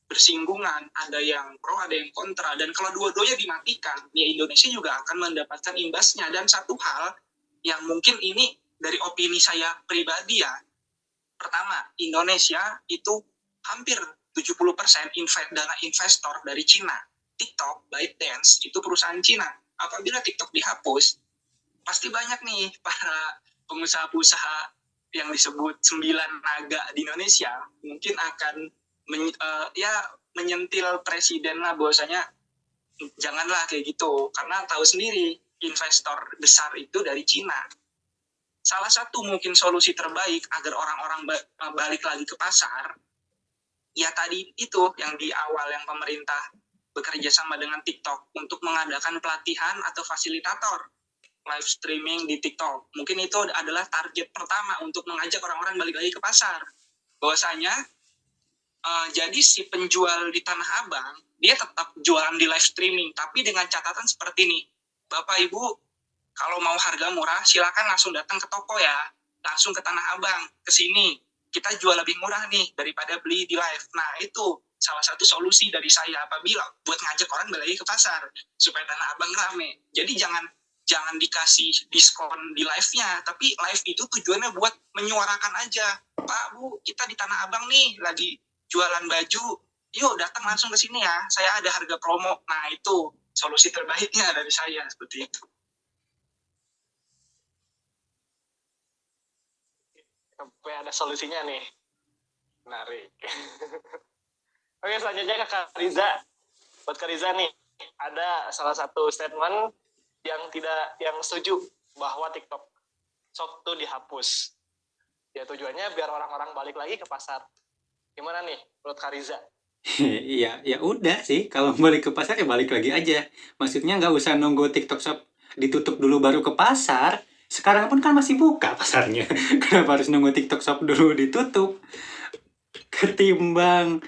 bersinggungan, ada yang pro, ada yang kontra, dan kalau dua-duanya dimatikan, ya Indonesia juga akan mendapatkan imbasnya. Dan satu hal yang mungkin ini dari opini saya pribadi ya, pertama, Indonesia itu hampir 70% dana investor dari Cina. TikTok, ByteDance, itu perusahaan Cina. Apabila TikTok dihapus, pasti banyak nih para pengusaha-pengusaha yang disebut 9 naga di Indonesia mungkin akan menyentil presiden lah bahwasanya janganlah kayak gitu, karena tahu sendiri investor besar itu dari Cina. Salah satu mungkin solusi terbaik agar orang-orang balik lagi ke pasar, ya tadi itu yang di awal yang pemerintah bekerja sama dengan TikTok untuk mengadakan pelatihan atau fasilitator live streaming di TikTok. Mungkin itu adalah target pertama untuk mengajak orang-orang balik lagi ke pasar. Bahwasanya jadi si penjual di Tanah Abang, dia tetap jualan di live streaming, tapi dengan catatan seperti ini. Bapak Ibu, kalau mau harga murah, silakan langsung datang ke toko ya. Langsung ke Tanah Abang, ke sini. Kita jual lebih murah nih daripada beli di live. Nah, itu salah satu solusi dari saya apabila buat ngajak orang balik ke pasar supaya Tanah Abang rame. Jadi jangan dikasih diskon di live-nya, tapi live itu tujuannya buat menyuarakan aja. Pak, Bu, kita di Tanah Abang nih lagi jualan baju. Yuk datang langsung ke sini ya. Saya ada harga promo. Nah, itu solusi terbaiknya dari saya seperti itu. Sampai ada solusinya nih. Menarik. Oke, selanjutnya ke Kak Riza. Buat Kak Riza nih, ada salah satu statement yang setuju bahwa TikTok Shop itu dihapus. Ya tujuannya biar orang-orang balik lagi ke pasar. Gimana nih menurut Kak Riza? Iya, ya udah sih. Kalau balik ke pasar ya balik lagi aja. Maksudnya nggak usah nunggu TikTok Shop ditutup dulu baru ke pasar. Sekarang pun kan masih buka pasarnya. Kenapa harus nunggu TikTok Shop dulu ditutup? Ketimbang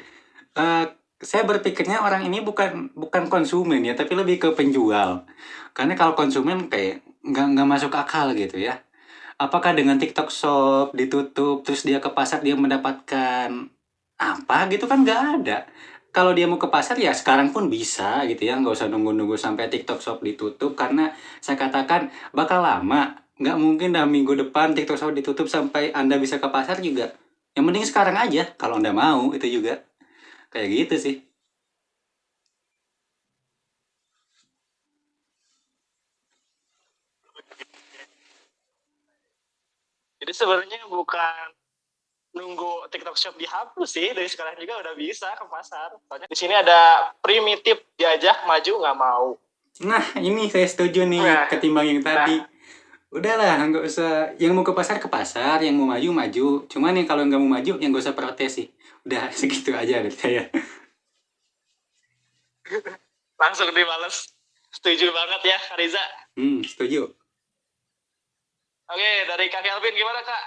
saya berpikirnya orang ini bukan konsumen ya, tapi lebih ke penjual. Karena kalau konsumen kayak nggak masuk akal gitu ya. Apakah dengan TikTok Shop ditutup terus dia ke pasar dia mendapatkan apa gitu kan nggak ada. Kalau dia mau ke pasar ya sekarang pun bisa gitu ya, nggak usah nunggu-nunggu sampai TikTok Shop ditutup karena saya katakan bakal lama. Nggak mungkin dalam minggu depan TikTok Shop ditutup sampai Anda bisa ke pasar juga. Yang penting sekarang aja kalau Anda mau itu juga. Kayak gitu sih. Jadi sebenarnya bukan nunggu TikTok Shop dihapus sih, dari sekarang juga udah bisa ke pasar. Soalnya di sini ada primitif, diajak maju nggak mau. Nah, ini saya setuju nih ketimbang yang tadi. Udahlah, nggak usah. Yang mau ke pasar, yang mau maju, maju. Cuman yang kalau nggak mau maju, yang nggak usah protes sih. Udah, segitu aja dari saya. Langsung dibales. Setuju banget ya, Kak Riza. Setuju. Oke, dari Kak Kelvin gimana, Kak?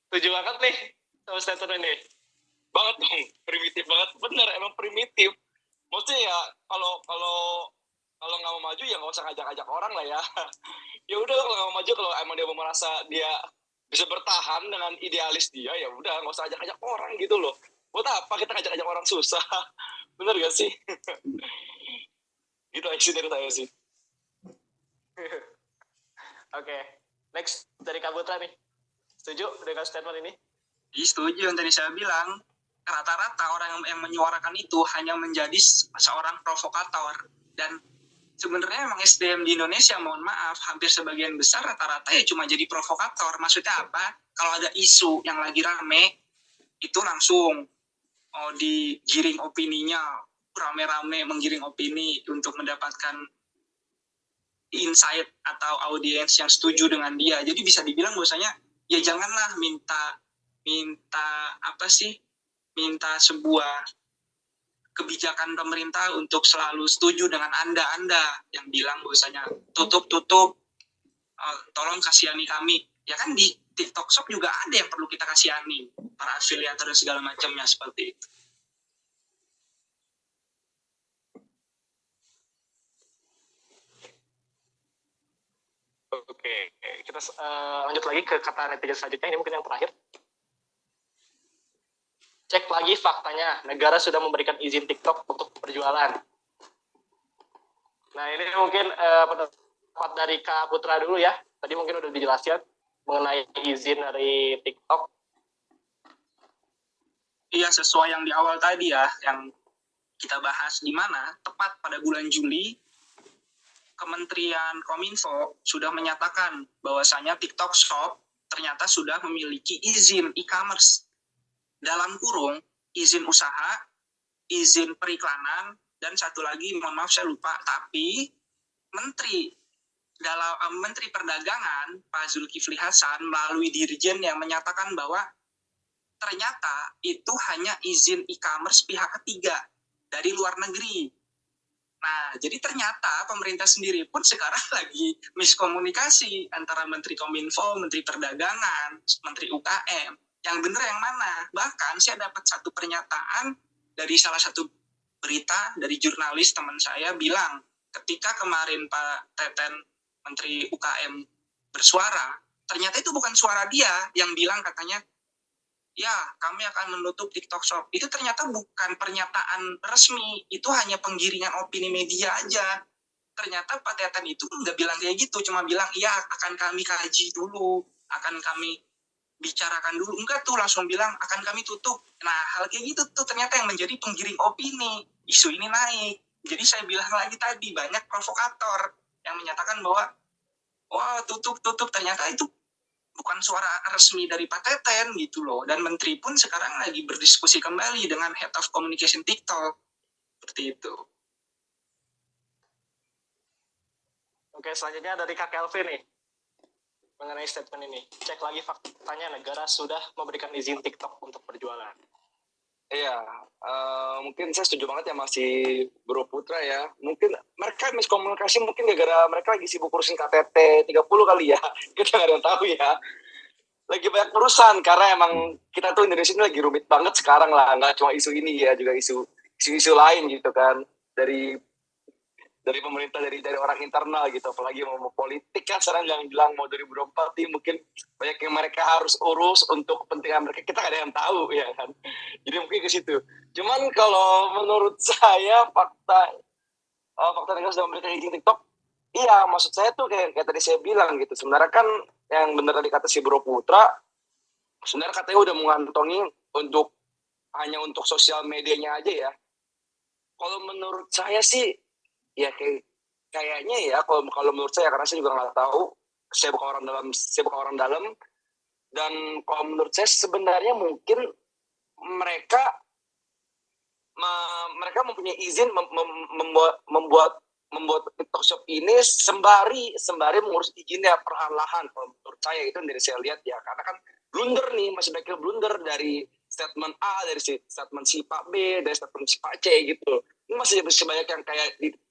Setuju banget nih sama statement ini. Banget dong, primitif banget. Bener, emang primitif. Maksudnya ya, kalau nggak mau maju ya nggak usah ngajak-ngajak orang lah ya. Ya udah kalau nggak mau maju, kalau emang dia mau merasa dia bisa bertahan dengan idealis dia, ya udah nggak usah ajak-ajak orang gitu loh. Buat apa kita ngajak-ngajak orang susah? Bener gak sih? Gitu aja dari saya sih. Oke, next dari Kak Putra nih. Setuju dengan statement ini? Setuju yang tadi saya bilang. Rata-rata orang yang menyuarakan itu hanya menjadi seorang provokator. Dan sebenarnya emang SDM di Indonesia, mohon maaf, hampir sebagian besar rata-rata ya cuma jadi provokator. Maksudnya apa? Kalau ada isu yang lagi rame, itu langsung digiring opininya, rame-rame menggiring opini untuk mendapatkan insight atau audiens yang setuju dengan dia. Jadi bisa dibilang bahwasanya ya janganlah minta sebuah kebijakan pemerintah untuk selalu setuju dengan Anda yang bilang bahwasanya tutup, tolong kasihani kami. Ya kan di TikTok Shop juga ada yang perlu kita kasihani, para afiliator dan segala macamnya seperti itu. Oke, kita lanjut lagi ke kata netizen selanjutnya. Ini mungkin yang terakhir. Cek lagi faktanya, negara sudah memberikan izin TikTok untuk berjualan. Nah, ini mungkin pendapat dari Kak Putra dulu ya. Tadi mungkin udah dijelaskan mengenai izin dari TikTok. Iya, sesuai yang di awal tadi ya, yang kita bahas, di mana tepat pada bulan Juli, Kementerian Kominfo sudah menyatakan bahwasanya TikTok Shop ternyata sudah memiliki izin e-commerce. Dalam kurung, izin usaha, izin periklanan, dan satu lagi, mohon maaf saya lupa, tapi Menteri Perdagangan Pak Zulkifli Hasan melalui Dirjen yang menyatakan bahwa ternyata itu hanya izin e-commerce pihak ketiga dari luar negeri. Nah, jadi ternyata pemerintah sendiri pun sekarang lagi miskomunikasi antara Menteri Kominfo, Menteri Perdagangan, Menteri UKM. Yang benar yang mana? Bahkan saya dapat satu pernyataan dari salah satu berita dari jurnalis teman saya bilang, ketika kemarin Pak Teten, Menteri UKM bersuara, ternyata itu bukan suara dia yang bilang katanya, ya kami akan menutup TikTok Shop. Itu ternyata bukan pernyataan resmi, itu hanya penggiringan opini media aja. Ternyata Pak Teten itu nggak bilang kayak gitu, cuma bilang, iya akan kami kaji dulu, akan kami bicarakan dulu. Enggak tuh, langsung bilang akan kami tutup. Nah, hal kayak gitu tuh ternyata yang menjadi penggiring opini. Isu ini naik. Jadi saya bilang lagi tadi, banyak provokator yang menyatakan bahwa wah tutup. Ternyata itu bukan suara resmi dari Pak Teten gitu loh. Dan Menteri pun sekarang lagi berdiskusi kembali dengan Head of Communication TikTok. Seperti itu. Oke, selanjutnya dari Kak Kelvin nih. Mengenai statement ini, cek lagi faktanya, negara sudah memberikan izin TikTok untuk berjualan. Iya, mungkin saya setuju banget ya masih Bro Putra ya. Mungkin mereka miskomunikasi mungkin gara-gara mereka lagi sibuk urusin KTT 30 kali ya. Kita nggak ada yang tahu ya. Lagi banyak urusan karena emang kita tuh Indonesia ini lagi rumit banget sekarang lah. Nggak cuma isu ini ya, juga isu lain gitu kan. Dari pemerintah, dari orang internal gitu, apalagi mau politik kan sekarang yang bilang mau 2024 nih, mungkin banyak yang mereka harus urus untuk kepentingan mereka, kita gak ada yang tahu ya kan, jadi mungkin ke situ. Cuman kalau menurut saya fakta negara sudah memberikan izin TikTok, iya maksud saya tuh kayak tadi saya bilang gitu, sebenarnya kan yang benar tadi kata si Bro Putra, sebenarnya katanya udah mengantongi hanya untuk sosial medianya aja ya. Kalau menurut saya sih ya kayaknya ya, kalau menurut saya, karena saya juga nggak tahu, saya bukan orang dalam, dan kalau menurut saya sebenarnya mungkin mereka mempunyai izin membuat TikTok Shop ini sembari mengurus izinnya perlahan-lahan. Kalau menurut saya itu dari saya lihat ya, karena kan blunder nih, masih banyak blunder dari statement A, dari statement si Pak B, dari statement si Pak C gitu. Ini masih banyak yang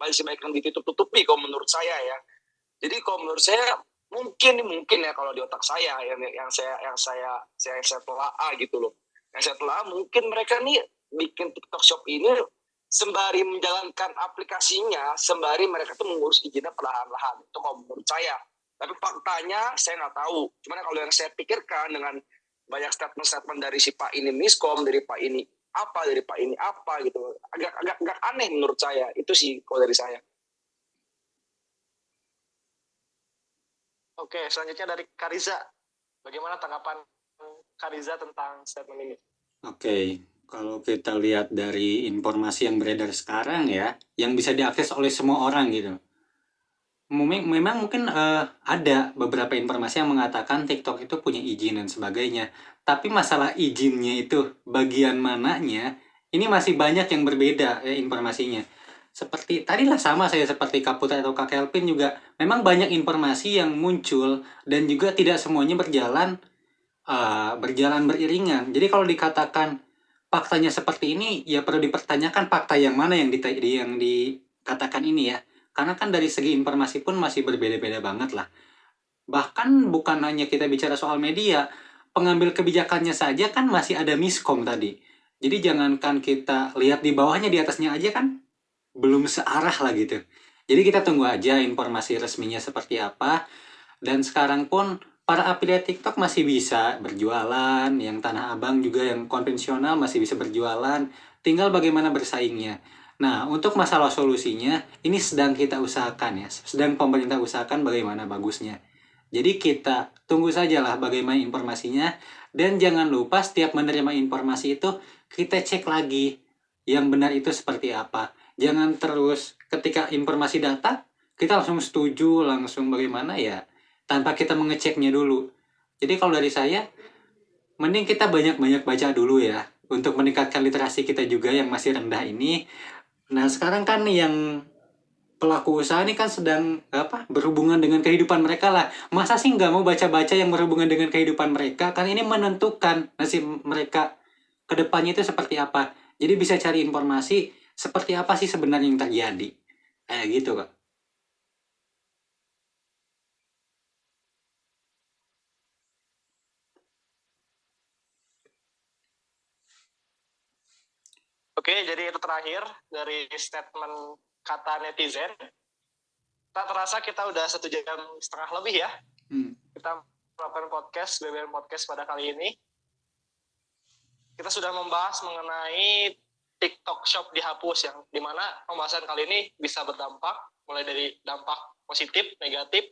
masih banyak yang ditutup-tutupi kalau menurut saya ya. Jadi kalau menurut saya mungkin ya, kalau di otak saya yang saya telah gitu loh. Yang saya telah, mungkin mereka nih bikin TikTok Shop ini sembari menjalankan aplikasinya, sembari mereka tuh mengurus izinnya perlahan-lahan. Itu kalau menurut saya. Tapi faktanya saya nggak tahu. Cuman kalau yang saya pikirkan dengan banyak statement dari si Pak ini miskom, dari Pak ini apa gitu, agak aneh menurut saya. Itu sih kalau dari saya. Oke, selanjutnya dari Kariza, bagaimana tanggapan Kariza tentang statement ini? Oke, kalau kita lihat dari informasi yang beredar sekarang ya, yang bisa diakses oleh semua orang gitu, memang mungkin ada beberapa informasi yang mengatakan TikTok itu punya izin dan sebagainya. Tapi masalah izinnya itu bagian mananya, ini masih banyak yang berbeda ya informasinya. Seperti tadilah sama saya seperti Kak Putra atau Kak Kelvin juga, memang banyak informasi yang muncul dan juga tidak semuanya berjalan beriringan. Jadi kalau dikatakan faktanya seperti ini, ya perlu dipertanyakan fakta yang mana yang dikatakan ini ya. Karena kan dari segi informasi pun masih berbeda-beda banget lah. Bahkan bukan hanya kita bicara soal media, pengambil kebijakannya saja kan masih ada miskom tadi. Jadi jangankan kita lihat di bawahnya, di atasnya aja kan belum searah lah gitu. Jadi kita tunggu aja informasi resminya seperti apa. Dan sekarang pun para afiliat TikTok masih bisa berjualan, yang Tanah Abang juga yang konvensional masih bisa berjualan, tinggal bagaimana bersaingnya. Nah, untuk masalah solusinya, ini sedang kita usahakan ya, sedang pemerintah usahakan bagaimana bagusnya. Jadi kita tunggu sajalah bagaimana informasinya, dan jangan lupa setiap menerima informasi itu, kita cek lagi yang benar itu seperti apa. Jangan terus ketika informasi datang, kita langsung setuju, langsung bagaimana ya, tanpa kita mengeceknya dulu. Jadi kalau dari saya, mending kita banyak-banyak baca dulu ya, untuk meningkatkan literasi kita juga yang masih rendah ini. Nah sekarang kan yang pelaku usaha ini kan sedang berhubungan dengan kehidupan mereka lah. Masa sih nggak mau baca-baca yang berhubungan dengan kehidupan mereka? Kan ini menentukan nasib mereka ke depannya itu seperti apa. Jadi bisa cari informasi seperti apa sih sebenarnya yang terjadi. Kayak gitu kak. Oke, jadi itu terakhir dari statement kata netizen. Tak terasa kita udah 1,5 jam lebih ya. Kita melakukan podcast, BBM Podcast pada kali ini. Kita sudah membahas mengenai TikTok Shop dihapus, yang dimana pembahasan kali ini bisa berdampak, mulai dari dampak positif, negatif,